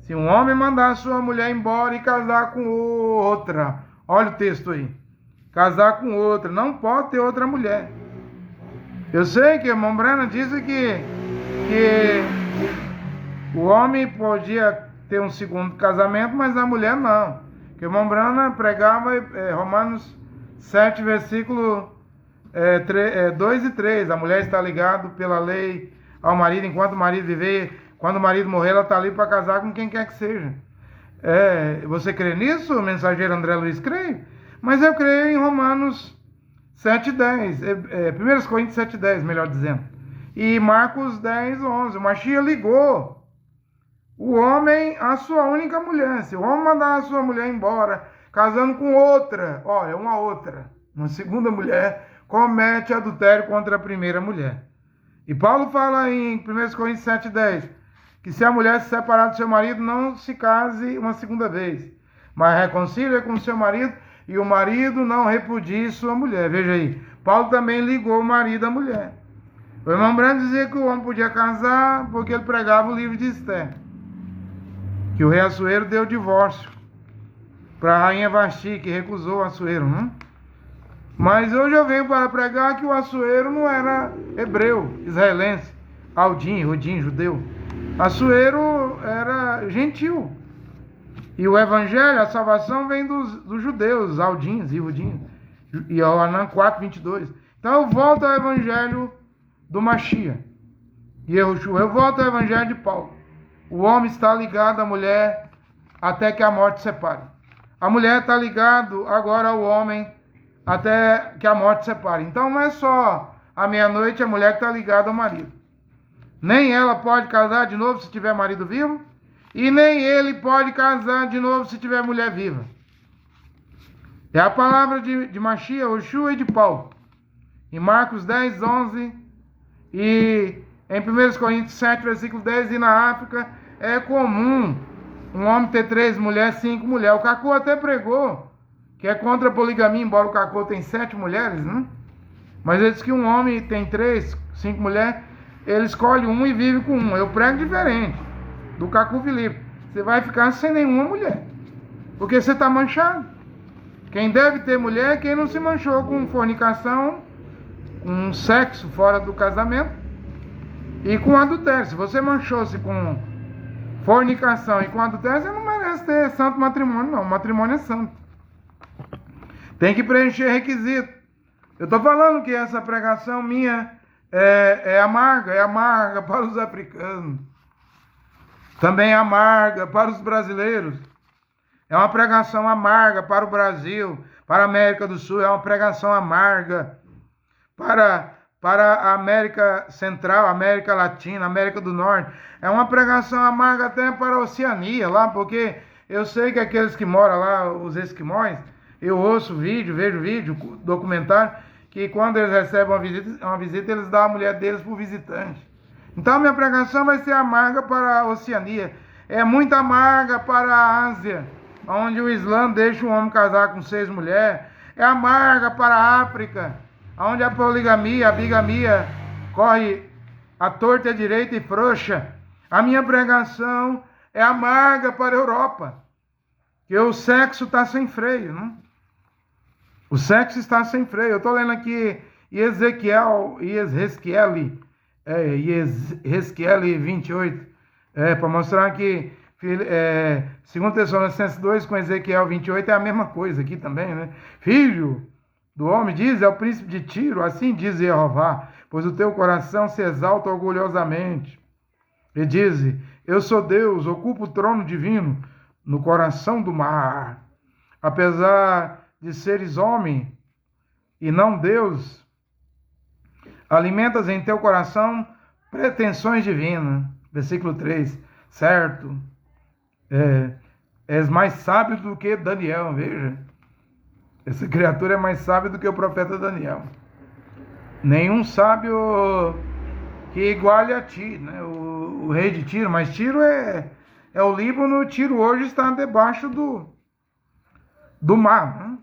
se um homem mandar a sua mulher embora e casar com outra, olha o texto aí, casar com outra, não pode ter outra mulher. Eu sei que a irmã Brana disse que o homem podia ter um segundo casamento, mas a mulher não. Que a irmã Brana pregava Romanos 7, versículo 2 e 3. A mulher está ligada pela lei ao marido enquanto o marido viver. Quando o marido morrer, ela está ali para casar com quem quer que seja. Você crê nisso, mensageiro André Luiz? Creio. Mas eu creio em Romanos 7:10. 1 Coríntios 7:10, melhor dizendo. E Marcos 10:11. O Mashiach ligou o homem à sua única mulher. Se o homem mandar a sua mulher embora, casando com outra, olha, uma segunda mulher, comete adultério contra a primeira mulher. E Paulo fala em 1 Coríntios 7:10, que se a mulher se separar do seu marido, não se case uma segunda vez, mas reconcilia com o seu marido, e o marido não repudie sua mulher. Veja aí, Paulo também ligou o marido à mulher. O irmão Brando dizia que o homem podia casar porque ele pregava o livro de Esther, que o rei Assuero deu divórcio para a rainha Vasti, que recusou o Assuero, né? Mas hoje eu venho para pregar que o Assuero não era hebreu, israelense, Aldim, Rodim, judeu. Assuero era gentil. E o evangelho, a salvação vem dos judeus, Aldins e Rodim. E Yohanan 4:22. Então eu volto ao evangelho do Mashiach. Yehoshua. Eu volto ao Evangelho de Paulo. O homem está ligado à mulher até que a morte separe. A mulher está ligada agora ao homem até que a morte separe. Então não é só à meia-noite a mulher que está ligada ao marido. Nem ela pode casar de novo se tiver marido vivo. E nem ele pode casar de novo se tiver mulher viva. É a palavra de Mashiach, Yehoshua e de Paulo. Em Marcos 10, 11 e em 1 Coríntios 7, versículo 10, e na África é comum um homem ter 3 mulheres, 5 mulheres. O Cacô até pregou que é contra a poligamia, embora o Cacô tenha 7 mulheres, né? Mas ele diz que um homem tem 3, 5 mulheres, ele escolhe um e vive com um. Eu prego diferente do Cacô Filipe. Você vai ficar sem nenhuma mulher, porque você está manchado. Quem deve ter mulher é quem não se manchou com fornicação, com sexo fora do casamento e com adultério. Se você manchou-se com fornicação e com adultério, você não merece ter santo matrimônio, não. O matrimônio é santo. Tem que preencher requisito. Eu estou falando que essa pregação minha é amarga para os africanos. Também é amarga para os brasileiros. É uma pregação amarga para o Brasil, para a América do Sul. É uma pregação amarga para a América Central, América Latina, América do Norte. É uma pregação amarga até para a Oceania, lá, porque eu sei que aqueles que moram lá, os esquimós, eu ouço vídeo, vejo vídeo, documentário, que quando eles recebem uma visita eles dão a mulher deles para o visitante. Então a minha pregação vai ser amarga para a Oceania. É muito amarga para a Ásia, onde o Islã deixa um homem casar com 6 mulheres. É amarga para a África, onde a poligamia, a bigamia corre à torta e à direita e frouxa. A minha pregação é amarga para a Europa, que o sexo está sem freio, né? O sexo está sem freio. Eu estou lendo aqui Ezequiel 28, para mostrar que 2 Tessalonicenses 2 com Ezequiel 28 é a mesma coisa aqui também, né? Filho do homem, diz ao príncipe de Tiro, assim diz Jeová, pois o teu coração se exalta orgulhosamente. E diz, eu sou Deus, ocupo o trono divino no coração do mar. Apesar de seres homem e não Deus, alimentas em teu coração pretensões divinas. Versículo 3, certo? És mais sábio do que Daniel, veja. Essa criatura é mais sábia do que o profeta Daniel. Nenhum sábio que iguale a ti, né? O rei de Tiro, mas Tiro é o Líbano. Tiro hoje está debaixo do mar, né?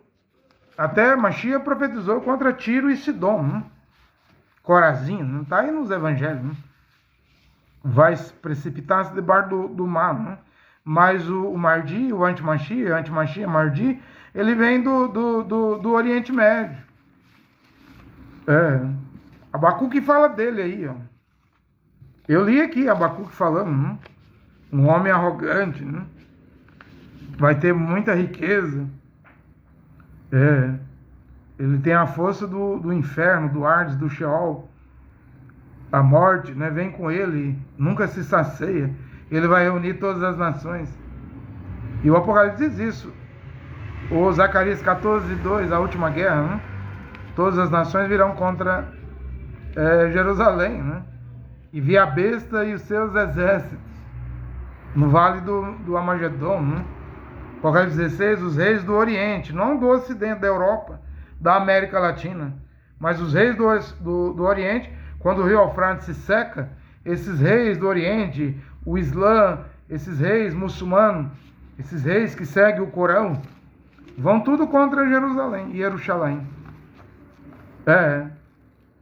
Até Mashiach profetizou contra Tiro e Sidom, né? Corazim, não está aí nos evangelhos, né? Vai precipitar-se debaixo do mar, né? Mas o Mardi, o anti-Mashiach, Mardi, ele vem do Oriente Médio. Abacuque fala dele aí, ó. Eu li aqui Abacuque falando, né? Um homem arrogante, né? Vai ter muita riqueza. Ele tem a força do inferno, do Hades, do Sheol. A morte, né? Vem com ele, nunca se sacia. Ele vai reunir todas as nações. E o Apocalipse diz isso. O Zacarias 14, 2, a última guerra, né? Todas as nações virão contra Jerusalém, né? E vi a besta e os seus exércitos no vale do Amagedon, né? Apocalipse 16, os reis do Oriente, não do Ocidente, da Europa, da América Latina, mas os reis do Oriente, quando o rio Eufrates se seca, esses reis do Oriente, o Islã, esses reis muçulmanos, esses reis que seguem o Corão, vão tudo contra Jerusalém e Jerusalém.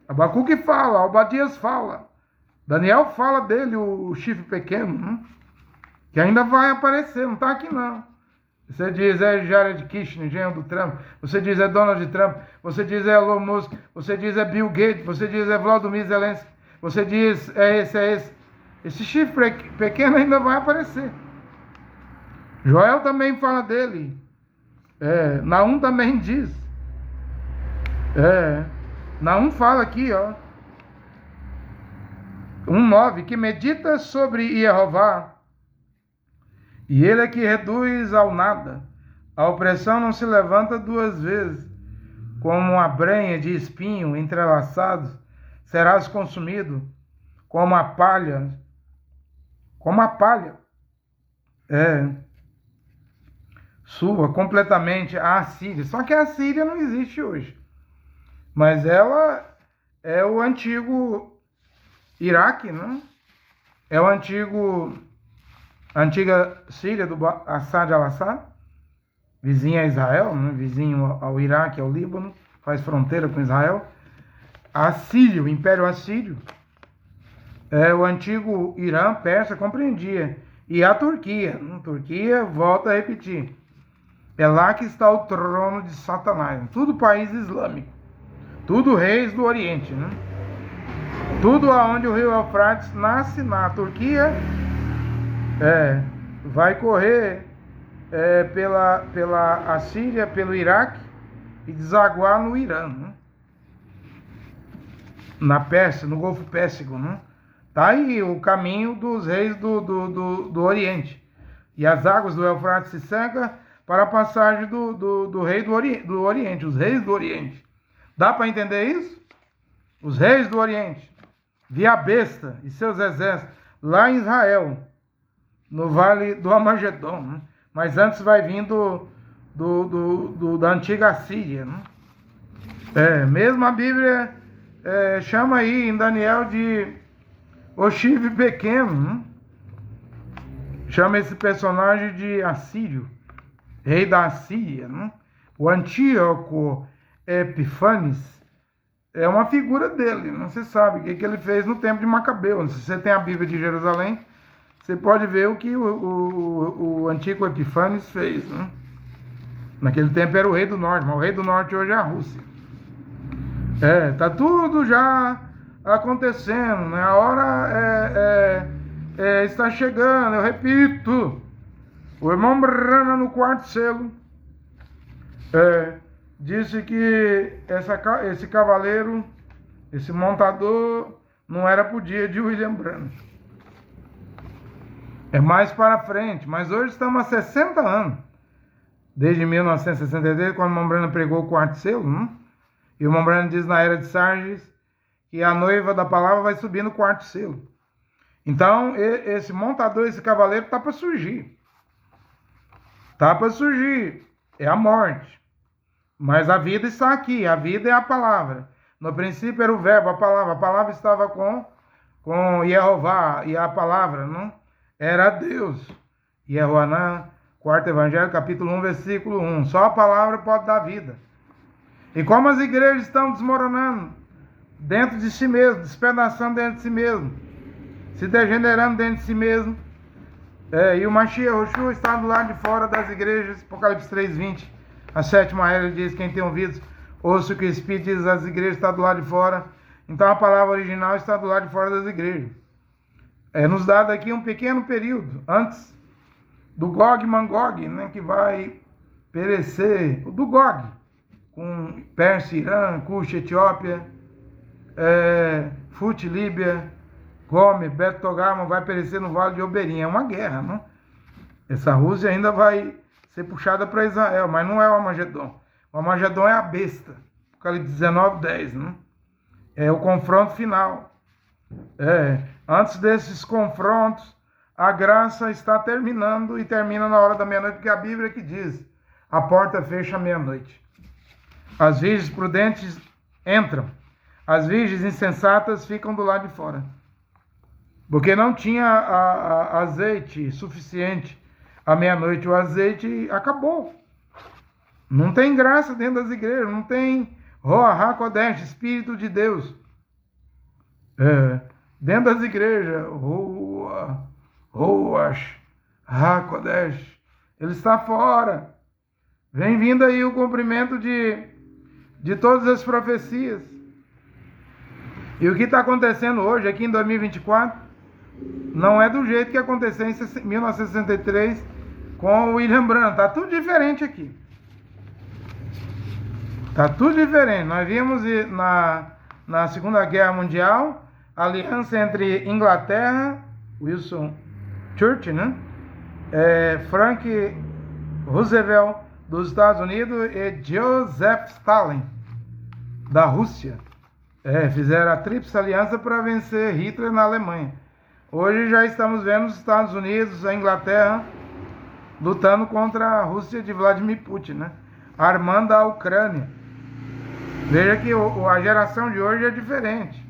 Abacuque fala, Obadias fala, Daniel fala dele, o chifre pequeno, né? Que ainda vai aparecer, não está aqui não. Você diz Jared Kushner, engenheiro do Trump, você diz Donald Trump, você diz Elon Musk, você diz Bill Gates, você diz Volodymyr Zelensky, você diz esse. Esse chifre pequeno ainda vai aparecer. Joel também fala dele. Naum também diz. Naum fala aqui, ó. 1:9, que medita sobre Jeová, e ele é que reduz ao nada. A opressão não se levanta duas vezes. Como uma brenha de espinho entrelaçados, serás consumido como a palha. Como a palha. Sua completamente a Assíria. Só que a Assíria não existe hoje. Mas ela é o antigo Iraque, né? É o a antiga Síria do Assad al-Assad, vizinha a Israel, né? Vizinho ao Iraque, ao Líbano, faz fronteira com Israel. A Síria, o Império Assírio, o antigo Irã, Pérsia, compreendia. E a Turquia, Turquia, volta a repetir, é lá que está o trono de Satanás. Tudo país islâmico, tudo reis do Oriente, né? Tudo aonde o rio Eufrates nasce na Turquia, vai correr pela Assíria, pelo Iraque e desaguar no Irã, né? Na Pérsia, no Golfo Pérsico, né? Tá aí o caminho dos reis do Oriente. E as águas do Eufrates se secam para a passagem do rei do Oriente, os reis do Oriente. Dá para entender isso? Os reis do Oriente. Via a besta e seus exércitos lá em Israel, no vale do Armagedon, né? Mas antes vai vindo da antiga Síria, né? Mesmo a Bíblia chama aí em Daniel de o chifre pequeno, né? Chama esse personagem de Assírio, rei da Assíria, né? O Antíoco Epifanes é uma figura dele, não se sabe o que ele fez no tempo de Macabeu. Se você tem a Bíblia de Jerusalém, você pode ver o que o Antíoco Epifanes fez, né? Naquele tempo era o rei do norte, mas o rei do norte hoje é a Rússia. Tá tudo já acontecendo, né? A hora está chegando, eu repito. O irmão Branham no quarto selo disse que esse cavaleiro, esse montador, não era pro dia de William Branham. É mais para frente, mas hoje estamos há 60 anos. Desde 1963, quando o irmão Branham pregou o quarto selo, né? E o irmão Branham diz na era de Sardes que a noiva da palavra vai subir no quarto selo. Então, esse montador, esse cavaleiro, está para surgir. Está para surgir. É a morte. Mas a vida está aqui. A vida é a palavra. No princípio era o verbo, a palavra. A palavra estava com Jeová. E a palavra, não? Era Deus. Jehoanã, quarto evangelho, capítulo 1, versículo 1. Só a palavra pode dar vida. E como as igrejas estão desmoronando dentro de si mesmo, despedaçando dentro de si mesmo, se degenerando dentro de si mesmo, e o Mashiach Yoshua está do lado de fora das igrejas. Apocalipse 3:20, a sétima regra diz: quem tem ouvidos, ouça o que o Espírito diz às igrejas, está do lado de fora. Então a palavra original está do lado de fora das igrejas. Nos dado aqui um pequeno período antes do Gog e Magog, né, que vai perecer, do Gog, com Pérsia, Irã, Cuxa, Etiópia, Fut, Líbia, Gomer, Beto Togarma, vai perecer no Vale de Oberim. É uma guerra, não? Essa Rússia ainda vai ser puxada para Israel, mas não é o Armagedon. O Armagedon é a besta. Apocalipse 19:10, né? É o confronto final. Antes desses confrontos, a graça está terminando e termina na hora da meia-noite, porque a Bíblia é que diz: a porta fecha à meia-noite. As virgens prudentes entram, as virgens insensatas ficam do lado de fora. Porque não tinha azeite suficiente à meia-noite. O azeite acabou. Não tem graça dentro das igrejas, não tem Roha HaKodesh, Espírito de Deus. Dentro das igrejas, Roash HaKodesh, ele está fora. Vem vindo aí o cumprimento de todas as profecias. E o que está acontecendo hoje, aqui em 2024, não é do jeito que aconteceu em 1963 com o William Branham. Está tudo diferente aqui. Está tudo diferente. Nós vimos na Segunda Guerra Mundial aliança entre Inglaterra, Winston Churchill, né? Frank Roosevelt dos Estados Unidos e Joseph Stalin da Rússia. Fizeram a tríplice aliança para vencer Hitler na Alemanha. Hoje já estamos vendo os Estados Unidos, a Inglaterra, lutando contra a Rússia de Vladimir Putin, né? Armando a Ucrânia. Veja que a geração de hoje é diferente.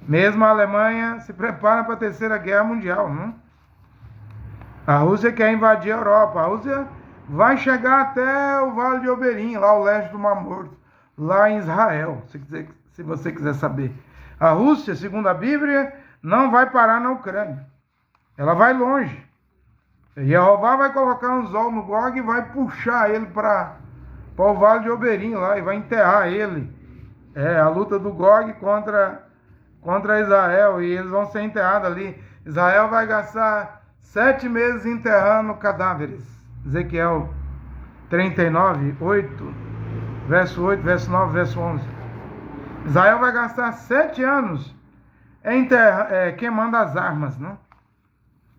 Mesmo a Alemanha se prepara para a Terceira Guerra Mundial, né? A Rússia quer invadir a Europa. A Rússia vai chegar até o Vale de Oberyn, lá ao leste do Mar Morto, lá em Israel, se você quiser saber. A Rússia, segundo a Bíblia, não vai parar na Ucrânia. Ela vai longe. Jeová vai colocar um anzol no Gog e vai puxar ele para o Vale de Oberyn lá e vai enterrar ele. A luta do Gog contra Israel, e eles vão ser enterrados ali. Israel vai gastar 7 meses enterrando cadáveres. Ezequiel 39, 8, verso 8, verso 9, verso 11. Israel vai gastar 7 anos queimando as armas, né?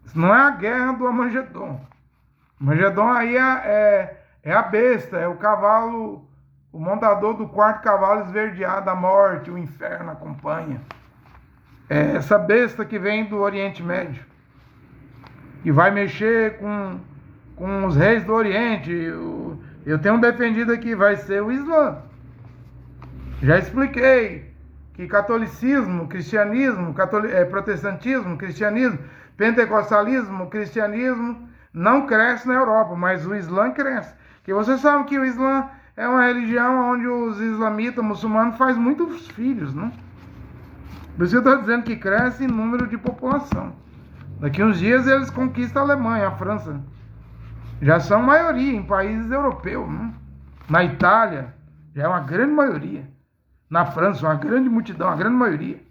Isso não é a guerra do Armagedon. O Armagedon aí é a besta, é o cavalo, o montador do quarto cavalo esverdeado, a morte, o inferno acompanha. É essa besta que vem do Oriente Médio, que vai mexer com os reis do Oriente. Eu tenho defendido aqui, vai ser o Islã. Já expliquei que catolicismo, cristianismo, protestantismo, cristianismo, pentecostalismo, cristianismo não cresce na Europa, mas o Islã cresce. Porque você sabe que o Islã é uma religião onde os islamitas, muçulmanos, fazem muitos filhos, né? Por isso que eu estou dizendo que cresce em número de população. Daqui uns dias eles conquistam a Alemanha, a França. Já são maioria em países europeus, né? Na Itália, já é uma grande maioria. Na França, uma grande multidão, uma grande maioria.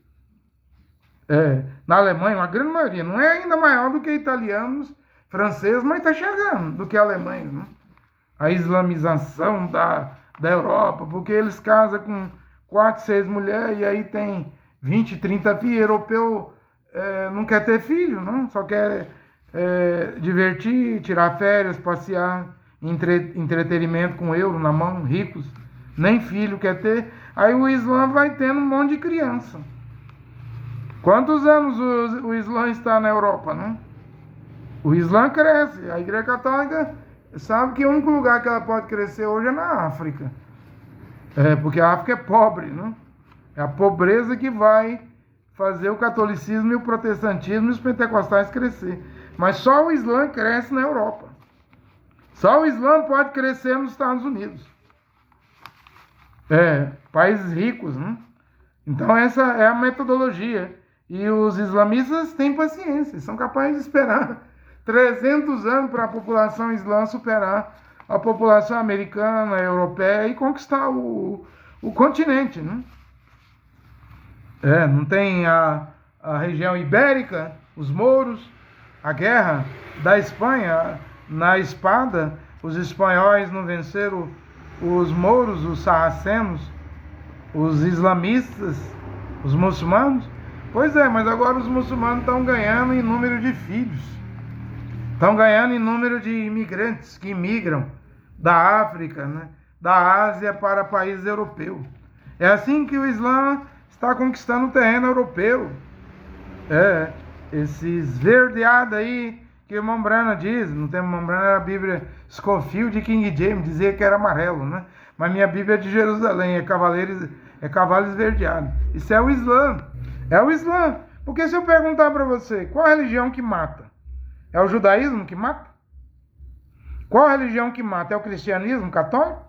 Na Alemanha, uma grande maioria. Não é ainda maior do que italianos, franceses, mas está chegando do que alemães, né? A islamização da Europa, porque eles casam com 4, 6 mulheres e aí tem 20, 30 filhos. Europeu não quer ter filho, não? Só quer divertir, tirar férias, passear, entretenimento com euro na mão, ricos. Nem filho quer ter. Aí o Islã vai tendo um monte de criança. Quantos anos o Islã está na Europa, né? O Islã cresce. A Igreja Católica sabe que o único lugar que ela pode crescer hoje é na África. Porque a África é pobre, né? É a pobreza que vai fazer o catolicismo e o protestantismo e os pentecostais crescer. Mas só o Islã cresce na Europa. Só o Islã pode crescer nos Estados Unidos. Países ricos, né? Então essa é a metodologia. E os islamistas têm paciência, são capazes de esperar 300 anos para a população islã superar a população americana, europeia e conquistar o continente, né? Não tem a região ibérica, os mouros, a guerra da Espanha na espada, os espanhóis não venceram os mouros, os sarracenos, os islamistas, os muçulmanos. Pois mas agora os muçulmanos estão ganhando em número de filhos, estão ganhando em número de imigrantes que imigram da África, né, da Ásia para países europeus. É assim que o Islã está conquistando o terreno europeu. Esses verdeados aí que o irmão Brana diz, não tem irmão Brana, era a Bíblia Scofield de King James, dizia que era amarelo, né? Mas minha Bíblia é de Jerusalém, é cavalo esverdeado. Isso é o Islã. É o Islã. Porque se eu perguntar para você, qual a religião que mata? É o judaísmo que mata? Qual a religião que mata? É o cristianismo católico?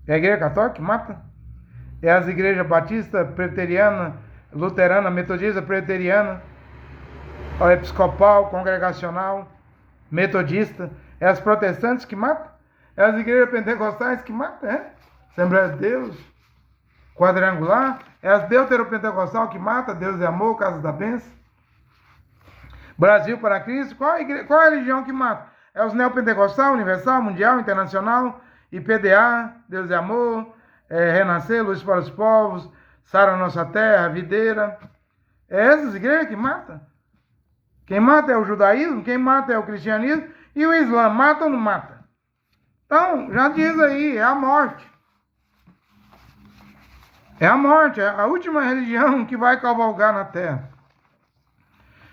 É a igreja católica que mata? É as igrejas batista, preteriana, luterana, metodista, preteriana, episcopal, congregacional, metodista? É as protestantes que matam? É as igrejas pentecostais que matam? Assembleia de Deus, quadrangular? É as deuteropentecostal que mata? Deus é amor, Casa da Bênção? Brasil para Cristo? Qual a religião que mata? É os neopentecostal, universal, mundial, internacional, IPDA, Deus é amor, Renascer, Luz para os Povos, Sara Nossa Terra, Videira, É essas igrejas que matam. Quem mata é o judaísmo, quem mata é o cristianismo, e o Islã mata ou não mata? Então, já diz aí, é a morte. É a morte, é a última religião que vai cavalgar na terra,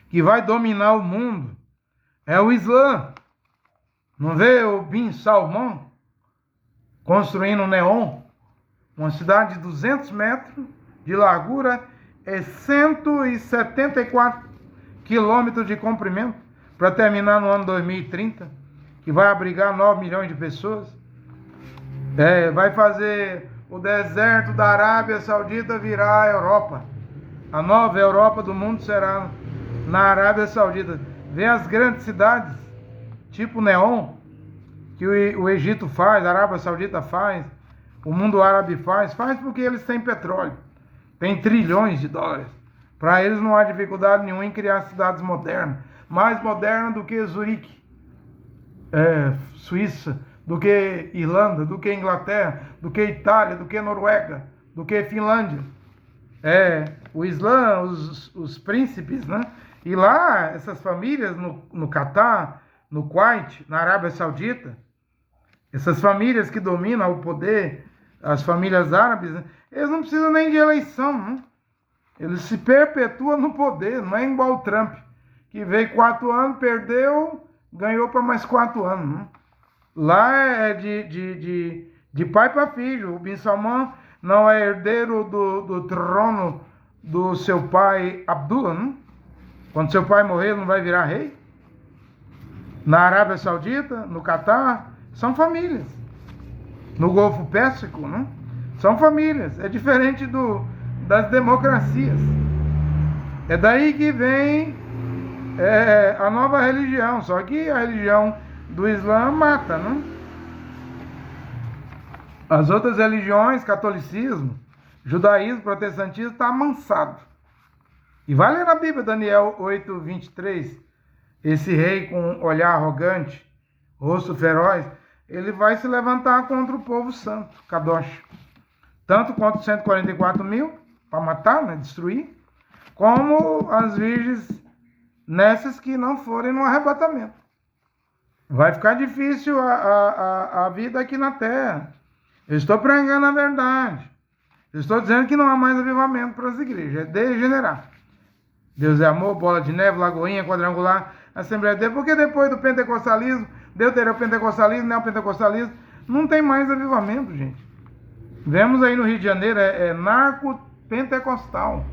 que vai dominar o mundo. É o Islã. Não vê o Bin Salman construindo Neom? Uma cidade de 200 metros de largura, é 174 quilômetros de comprimento, para terminar no ano 2030, que vai abrigar 9 milhões de pessoas. Vai fazer o deserto da Arábia Saudita virar a Europa. A nova Europa do mundo será na Arábia Saudita. Vê as grandes cidades, tipo Neom, que o Egito faz, a Arábia Saudita faz, o mundo árabe faz porque eles têm petróleo, tem trilhões de dólares. Para eles não há dificuldade nenhuma em criar cidades modernas, mais modernas do que Zurique, Suíça, do que Irlanda, do que Inglaterra, do que Itália, do que Noruega, do que Finlândia. O Islã, os príncipes, né? E lá, essas famílias no Catar, no Kuwait, na Arábia Saudita, essas famílias que dominam o poder, as famílias árabes, né? Eles não precisam nem de eleição, né? Eles se perpetuam no poder, não é igual o Trump, que veio 4 anos, perdeu, ganhou para mais 4 anos, né? Lá é de pai para filho. O Bin Salman não é herdeiro do trono do seu pai Abdullah, né? Quando seu pai morrer, ele não vai virar rei? Na Arábia Saudita, no Catar, são famílias. No Golfo Pérsico, né? São famílias. É diferente das democracias. É daí que vem a nova religião. Só que a religião do Islã mata, né? As outras religiões, catolicismo, judaísmo, protestantismo, está amansado. E vai ler na Bíblia, Daniel 8, 23, esse rei com olhar arrogante, rosto feroz, ele vai se levantar contra o povo santo, Kadosh. Tanto contra os 144 mil, para matar, né, destruir, como as virgens nessas que não forem no arrebatamento. Vai ficar difícil a vida aqui na terra. Eu estou pregando a verdade. Eu estou dizendo que não há mais avivamento para as igrejas, é degenerar. Deus é amor, bola de neve, lagoinha, quadrangular, Assembleia de Deus, porque depois do pentecostalismo, deuteropentecostalismo, neopentecostalismo, não tem mais avivamento, gente. Vemos aí no Rio de Janeiro, narco-pentecostal,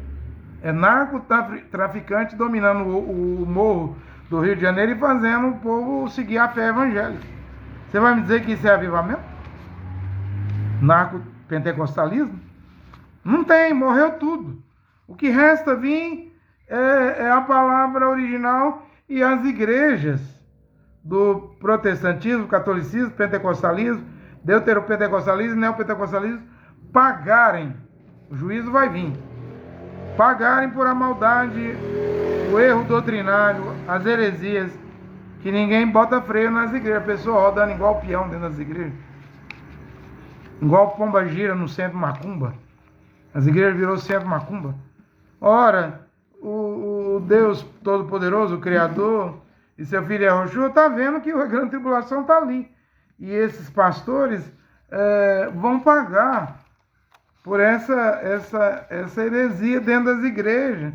narcotraficante dominando o morro do Rio de Janeiro e fazendo o povo seguir a fé evangélica. Você vai me dizer que isso é avivamento? Narco-pentecostalismo? Não tem, morreu tudo. O que resta vir é a palavra original e as igrejas do protestantismo, catolicismo, pentecostalismo, deuteropentecostalismo, neopentecostalismo pagarem, o juízo vai vir, pagarem por a maldade, o erro doutrinário, as heresias, que ninguém bota freio nas igrejas, a pessoa rodando igual peão dentro das igrejas, igual pomba gira no centro macumba. As igrejas virou centro macumba. Ora, o Deus Todo-Poderoso, o Criador, e seu filho Yahushua, está vendo que a grande tribulação está ali. E esses pastores vão pagar por essa heresia dentro das igrejas.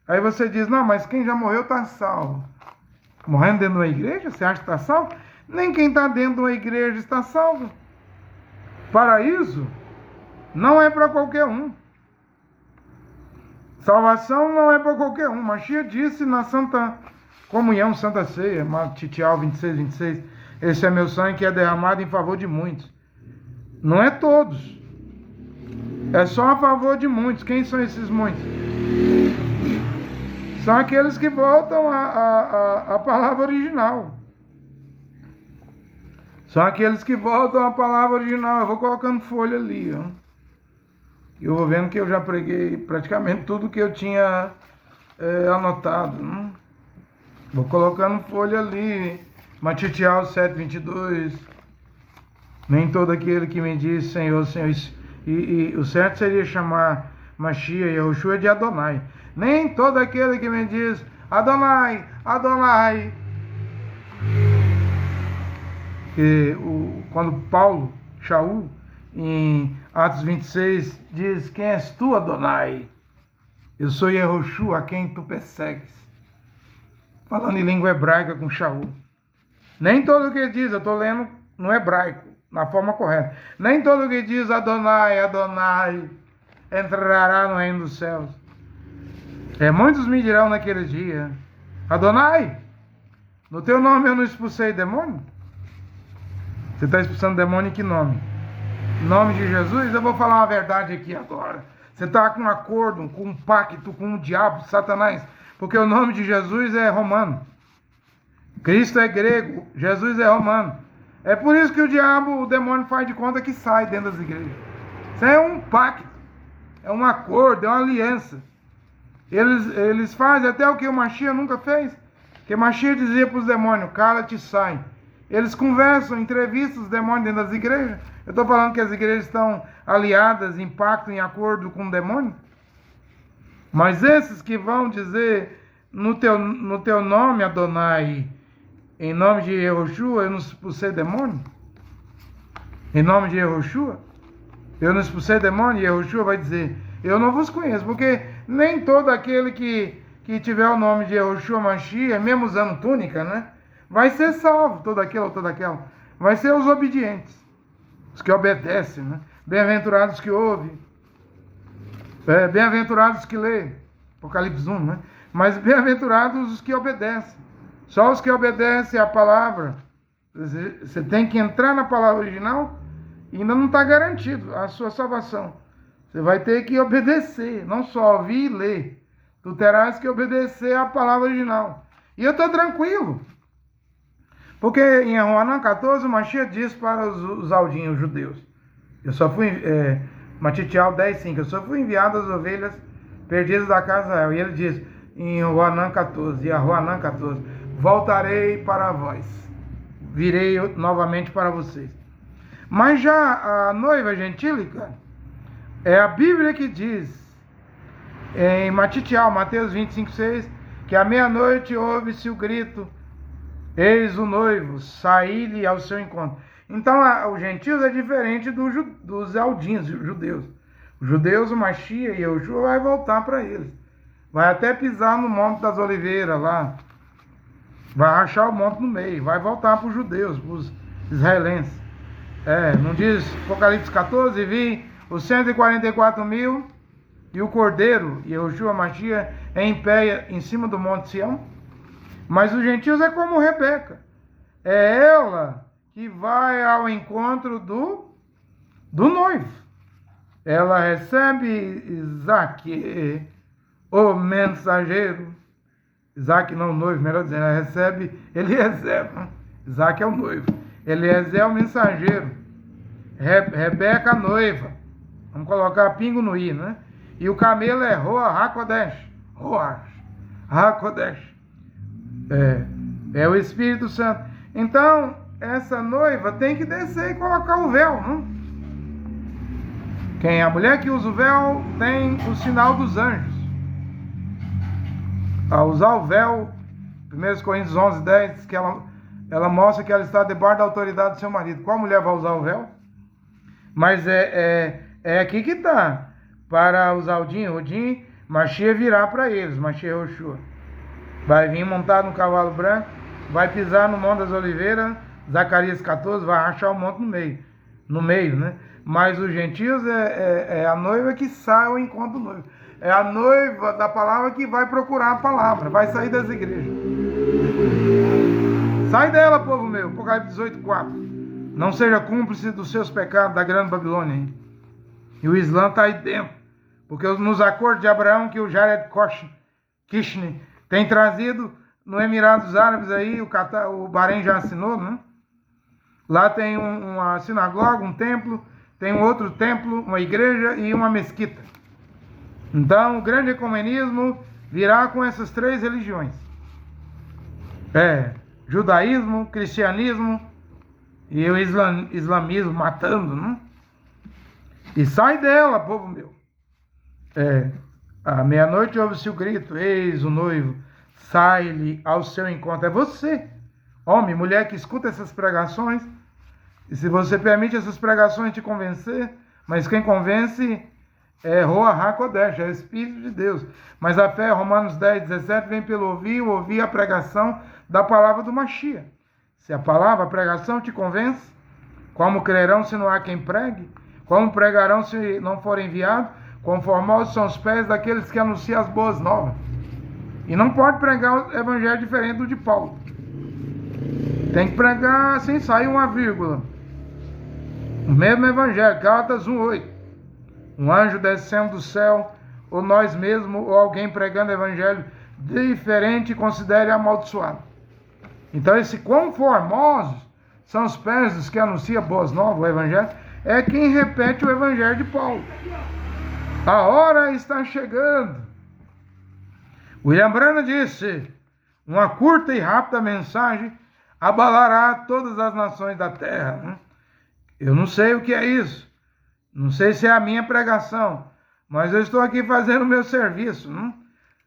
Aí você diz, não, mas quem já morreu está salvo. Morrendo dentro de uma igreja, você acha que está salvo? Nem quem está dentro de uma igreja está salvo. Paraíso não é para qualquer um. Salvação não é para qualquer um. Mashiach disse na Santa Comunhão, Santa Ceia, Matitial 26, 26, esse é meu sangue que é derramado em favor de muitos. Não é todos. É só a favor de muitos. Quem são esses muitos? São aqueles que voltam à palavra original. São aqueles que voltam à palavra original. Eu vou colocando folha ali, ó. Eu vou vendo que eu já preguei praticamente tudo que eu tinha anotado. Né? Vou colocando folha ali. Matitial 7:22. Nem todo aquele que me diz Senhor, Senhor. E o certo seria chamar Mashiach, Yahushua é de Adonai. Nem todo aquele que me diz Adonai, Adonai. Quando Paulo, Shaul, em Atos 26, diz: quem és tu, Adonai? Eu sou Yahushua, a quem tu persegues. Falando em língua hebraica com Shaul. Nem todo que diz, eu estou lendo no hebraico, na forma correta. Nem todo que diz Adonai, Adonai, entrará no reino dos céus. Muitos me dirão naquele dia: Adonai, no teu nome eu não expulsei demônio? Você está expulsando demônio em que nome? Em nome de Jesus? Eu vou falar uma verdade aqui agora. Você está com um acordo, com um pacto com o diabo, Satanás, porque o nome de Jesus é romano. Cristo é grego, Jesus é romano. É por isso que o demônio faz de conta que sai dentro das igrejas. Isso é um pacto, é um acordo, é uma aliança. Eles fazem até o que o Mashiach nunca fez. Que o Mashiach dizia para os demônios: cala-te e sai. Eles conversam, entrevistam os demônios dentro das igrejas. Eu estou falando que as igrejas estão aliadas, em pacto, em acordo com o demônio. Mas esses que vão dizer no teu nome, Adonai, em nome de Yahushua, eu não expulsei demônio? Em nome de Yahushua, eu não expulsei demônio? E Yahushua vai dizer: eu não vos conheço, porque nem todo aquele que tiver o nome de Yahushua Mashiach, mesmo usando túnica, né, vai ser salvo, todo aquele ou toda aquela. Vai ser os obedientes, os que obedecem, né? Bem-aventurados que ouvem, bem-aventurados que lêem, Apocalipse 1, né? Mas bem-aventurados os que obedecem. Só os que obedecem à palavra. Você tem que entrar na palavra original e ainda não está garantido a sua salvação. Você vai ter que obedecer, não só ouvir e ler. Tu terás que obedecer à palavra original. E eu estou tranquilo. Porque em Roanã 14, o Mashiach diz para os aldinhos, os judeus: eu só fui, Matitial 10:5, eu só fui enviado às ovelhas perdidas da casa de Israel. E ele diz em Roanã 14, e a Roanã 14, voltarei para vós, virei novamente para vocês. Mas já a noiva gentílica, é a Bíblia que diz, em Matitial, Mateus 25:6, que à meia-noite ouve-se o grito: eis o noivo, saí-lhe ao seu encontro. Então, os gentios é diferente dos aldinhos, os judeus. Os judeus, o Mashiach e o Yahushua vai voltar para eles. Vai até pisar no Monte das Oliveiras lá. Vai rachar o monte no meio. Vai voltar para os judeus, para os israelenses. Não diz Apocalipse 14, vi os 144.000 e o Cordeiro, e Yahushua Mashiach, em pé em cima do Monte Sião. Mas os gentios é como Rebeca. É ela que vai ao encontro do noivo. Ela recebe Isaac, o mensageiro. Isaac não o noivo, melhor dizendo. Ela recebe Eliezer. Isaac é o noivo. Eliezer é o mensageiro. Rebeca a noiva. Vamos colocar pingo no i, né? E o camelo é Roa HaKodesh. Roa HaKodesh. É o Espírito Santo. Então, essa noiva tem que descer e colocar o véu, não? A mulher que usa o véu tem o sinal dos anjos. Ao usar o véu, 1 Coríntios 11:10, diz que ela mostra que ela está debaixo da autoridade do seu marido. Qual mulher vai usar o véu? Mas é aqui que está. Para os aldinhos, Odim, Mashiach virá para eles, Mashiach Yahushua. Vai vir montado no cavalo branco, vai pisar no Monte das Oliveiras, Zacarias 14, vai rachar o monte no meio, né? Mas os gentios é a noiva que sai ao encontro do noivo. É a noiva da palavra que vai procurar a palavra, vai sair das igrejas. Sai dela, povo meu, Apocalipse 18:4. Não seja cúmplice dos seus pecados da grande Babilônia. Hein? E o Islã está aí dentro. Porque nos acordos de Abraão que o Jared Kushner tem trazido no Emirados Árabes aí, o Bahrein já assinou, né? Lá tem uma sinagoga, um templo, tem um outro templo, uma igreja e uma mesquita. Então o grande ecumenismo virá com essas três religiões. Judaísmo, cristianismo e o islamismo matando, né? E sai dela, povo meu. À meia-noite ouve-se o grito: eis o noivo, sai-lhe ao seu encontro. É você, homem, mulher, que escuta essas pregações. E se você permite essas pregações te convencer, mas quem convence é Ruach HaKodesh, é o Espírito de Deus. Mas a fé, Romanos 10, 17, vem pelo ouvir a pregação da palavra do Mashiach. Se a palavra, a pregação te convence, como crerão se não há quem pregue? Como pregarão se não forem enviados? Quão formosos são os pés daqueles que anunciam as boas novas. E não pode pregar o evangelho diferente do de Paulo. Tem que pregar sem sair uma vírgula. O mesmo evangelho, Gálatas 1:8. Um anjo descendo do céu, ou nós mesmos, ou alguém pregando evangelho diferente, considere amaldiçoado. Então, esse quão formosos são os pés dos que anunciam boas novas, o evangelho, é quem repete o evangelho de Paulo. A hora está chegando. William Branham disse: uma curta e rápida mensagem abalará todas as nações da terra. Eu não sei o que é isso. Não sei se é a minha pregação, mas eu estou aqui fazendo o meu serviço,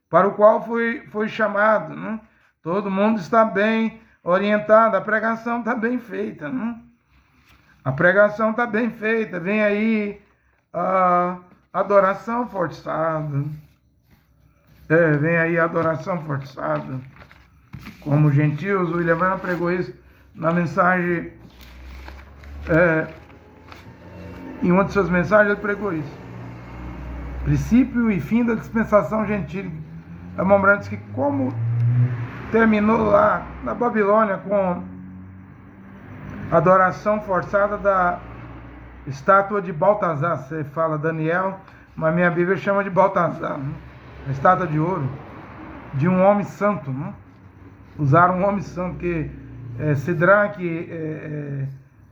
para o qual fui chamado. Todo mundo está bem orientado, a pregação está bem feita. A pregação está bem feita. Vem aí a adoração forçada. Vem aí a adoração forçada. Como gentios, o William Branham pregou isso na mensagem. Em uma de suas mensagens ele pregou isso. Princípio e fim da dispensação gentílica. William Branham disse que como terminou lá na Babilônia com a adoração forçada da estátua de Baltazar. Você fala Daniel, mas minha Bíblia chama de Baltazar. A estátua de ouro de um homem santo. Usaram um homem santo que Sidraque,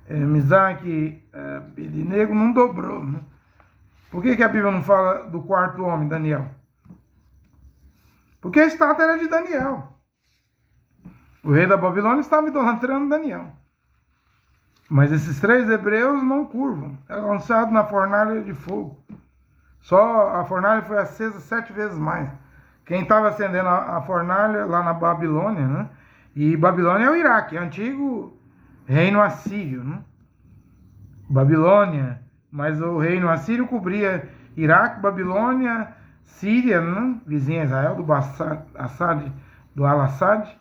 Misaque, Abednego não dobrou. Por que a Bíblia não fala do quarto homem, Daniel? Porque a estátua era de Daniel. O rei da Babilônia estava idolatrando Daniel. Mas esses 3 hebreus não curvam. É lançado na fornalha de fogo. Só a fornalha foi acesa 7 vezes mais. Quem estava acendendo a fornalha lá na Babilônia, E Babilônia é o Iraque, é o antigo reino assírio, Babilônia, mas o reino assírio cobria Iraque, Babilônia, Síria, vizinha Israel, do Al-Assad,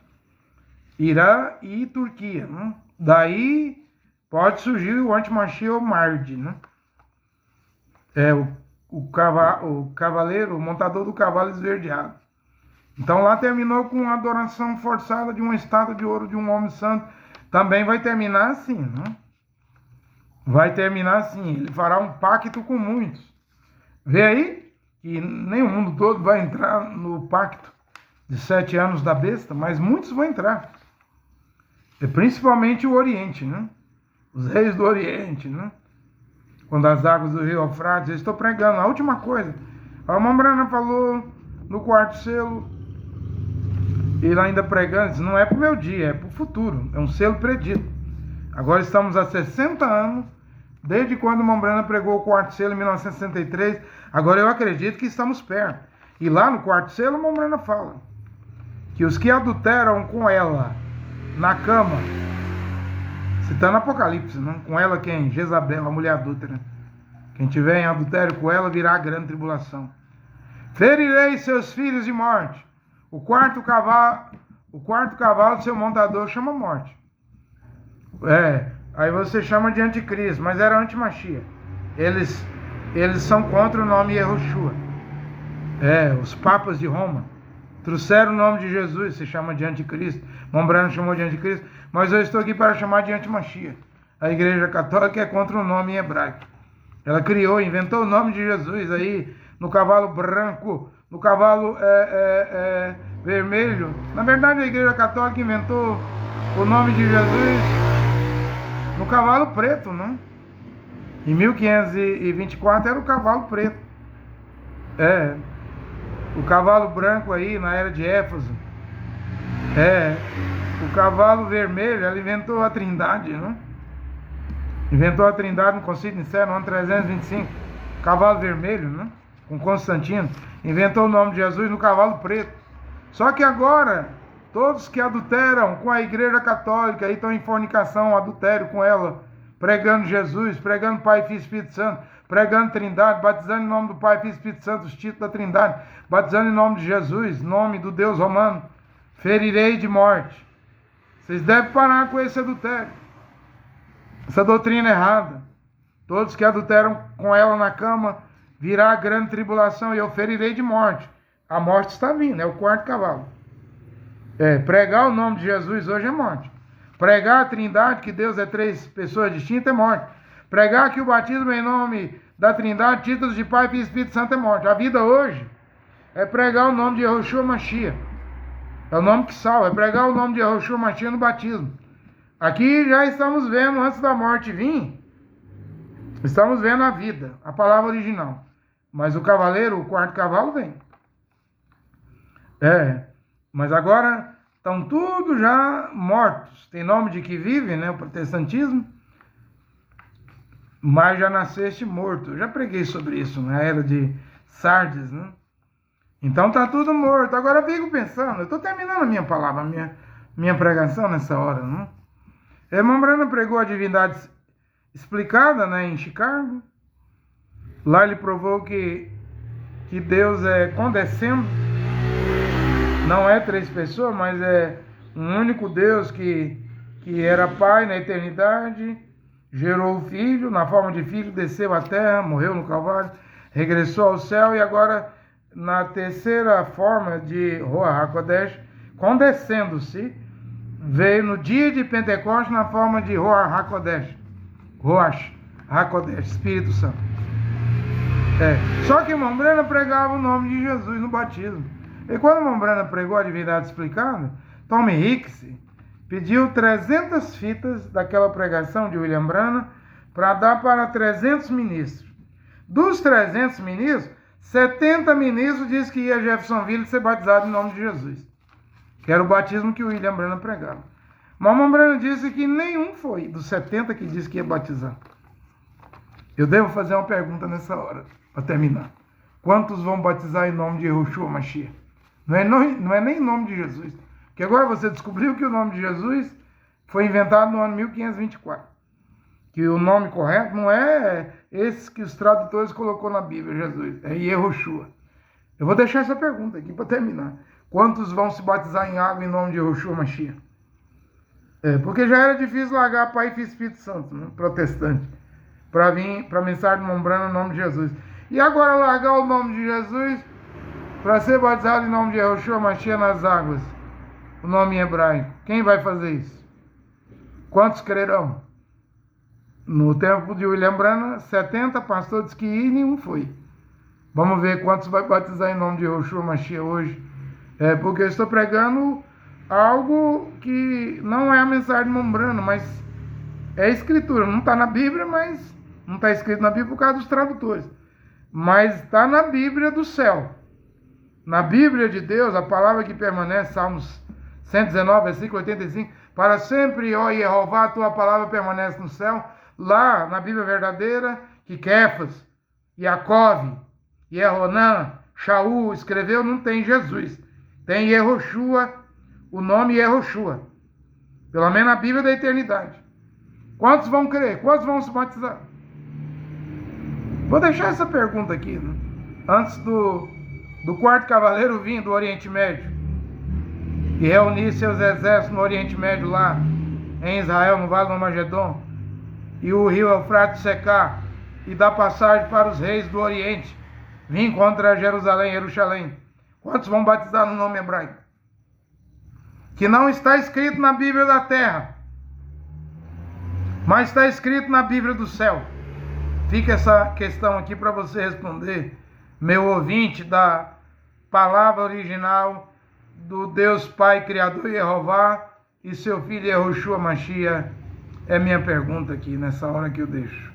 Irã e Turquia. Daí pode surgir o anti-Mashiach ou Mardi, o cavaleiro, o montador do cavalo esverdeado. Então lá terminou com a adoração forçada de uma estátua de ouro de um homem santo. Também vai terminar assim, Vai terminar assim. Ele fará um pacto com muitos. Vê aí que nem o mundo todo vai entrar no pacto de 7 anos da besta, mas muitos vão entrar. E principalmente o Oriente, Os reis do Oriente, Quando as águas do rio Eufrates, eu estou pregando. A última coisa, a irmã Brana falou no quarto selo, ele ainda pregando, não é para o meu dia, é para o futuro, é um selo predito. Agora estamos há 60 anos, desde quando a irmã Brana pregou o quarto selo em 1963, agora eu acredito que estamos perto. E lá no quarto selo, a irmã Brana fala que os que adulteram com ela na cama, citando Apocalipse, com ela quem? Jezabel, a mulher adúltera. Quem tiver em adultério com ela virá a grande tribulação. Ferirei seus filhos de morte. O quarto cavalo, seu montador chama morte. Aí você chama de anticristo, mas era anti-Mashiach. Eles são contra o nome Yehoshua. Os papas de Roma trouxeram o nome de Jesus, se chama de anticristo. Mombrano chamou de anticristo, mas eu estou aqui para chamar de anti-Mashiach. A igreja católica é contra o nome em hebraico. Ela inventou o nome de Jesus aí no cavalo branco, no cavalo vermelho. Na verdade, a igreja católica inventou o nome de Jesus no cavalo preto, Em 1524 era o cavalo preto. O cavalo branco aí na era de Éfeso. O cavalo vermelho, ela inventou a Trindade, Inventou a Trindade no Concílio de Nicéia, no ano 325. Cavalo vermelho, com Constantino, inventou o nome de Jesus no cavalo preto. Só que agora, todos que adulteram com a Igreja Católica, aí estão em fornicação, adultério com ela, pregando Jesus, pregando Pai, Filho e Espírito Santo, pregando Trindade, batizando em nome do Pai, Filho e Espírito Santo, os títulos da Trindade, batizando em nome de Jesus, nome do Deus romano, ferirei de morte. Vocês devem parar com esse adultério, essa doutrina errada. Todos que adulteram com ela na cama, virá a grande tribulação e eu ferirei de morte. A morte está vindo, é o quarto cavalo. Pregar o nome de Jesus hoje é morte. Pregar a Trindade, que Deus é 3 pessoas distintas, é morte. Pregar que o batismo em nome da Trindade, títulos de Pai, Filho e Espírito Santo, é morte. A vida hoje é pregar o nome de Yahushua Mashiach. É o nome que salva, é pregar o nome de Yahushua Mashiach no batismo. Aqui já estamos vendo, antes da morte vir, estamos vendo a vida, a palavra original. Mas o cavaleiro, o quarto cavalo, vem. Mas agora estão tudo já mortos. Tem nome de que vive, né? O protestantismo. Mas já nasceste morto. Eu já preguei sobre isso na era de Sardes, né? Então tá tudo morto. Agora eu fico pensando, eu estou terminando a minha palavra, a minha pregação nessa hora, né? Irmão Brana pregou a divindade explicada, né, em Chicago. Lá ele provou que Deus é condescendo. Não é 3 pessoas, mas é um único Deus que era Pai na eternidade, gerou o Filho, na forma de Filho, desceu à terra, morreu no Calvário, regressou ao céu e agora, na terceira forma de Ruach HaKodesh, condescendo-se, veio no dia de Pentecostes na forma de Ruach HaKodesh, Espírito Santo. Só que irmão Brana pregava o nome de Jesus no batismo. E quando irmão Brana pregou a divindade explicada, Tom Hicks pediu 300 fitas daquela pregação de William Brana para dar para 300 ministros. Dos 300 ministros, 70 ministros dizem que ia a Jeffersonville ser batizado em nome de Jesus, que era o batismo que o William Brana pregava. Mas irmão Brana disse que nenhum foi dos 70 que disse que ia batizar. Eu devo fazer uma pergunta nessa hora, para terminar. Quantos vão batizar em nome de Yahushua Mashiach? Não é nem em nome de Jesus. Porque agora você descobriu que o nome de Jesus foi inventado no ano 1524. Que o nome correto não é esse que os tradutores colocou na Bíblia, Jesus. É Yahushua. Eu vou deixar essa pergunta aqui para terminar. Quantos vão se batizar em água em nome de Yahushua Mashiach? Porque já era difícil largar Pai, Filho e Espírito Santo, né? Protestante, para vir para a mensagem de Mombrana em nome de Jesus. E agora largar o nome de Jesus para ser batizado em nome de Yahushua Mashiach nas águas, o nome em hebraico. Quem vai fazer isso? Quantos crerão? No tempo de William Brana, 70 pastores disse que ia e nenhum foi. Vamos ver quantos vai batizar em nome de Yahushua Mashiach hoje. Porque eu estou pregando algo que não é a mensagem de Mombrana, mas é a escritura. Não está na Bíblia, mas não está escrito na Bíblia por causa dos tradutores. Mas está na Bíblia do céu. Na Bíblia de Deus, a palavra que permanece, Salmos 119, versículo 85, para sempre, ó Jeová, a tua palavra permanece no céu. Lá, na Bíblia verdadeira, que Kefas, Yaakov, Yehonan, Shaul escreveu, não tem Jesus. Tem Yehoshua, o nome Yehoshua. Pelo menos na Bíblia da eternidade. Quantos vão crer? Quantos vão se batizar? Vou deixar essa pergunta aqui, né? Antes do quarto cavaleiro vir do Oriente Médio e reunir seus exércitos no Oriente Médio lá, em Israel, no Vale do Armagedon, e o rio Eufrates secar, e dar passagem para os reis do Oriente, vir contra Jerusalém. Quantos vão batizar no nome hebraico? Que não está escrito na Bíblia da terra, mas está escrito na Bíblia do céu. Fica essa questão aqui para você responder, meu ouvinte da palavra original do Deus Pai Criador Jeová e seu filho Yahushua Mashiach. É minha pergunta aqui nessa hora que eu deixo.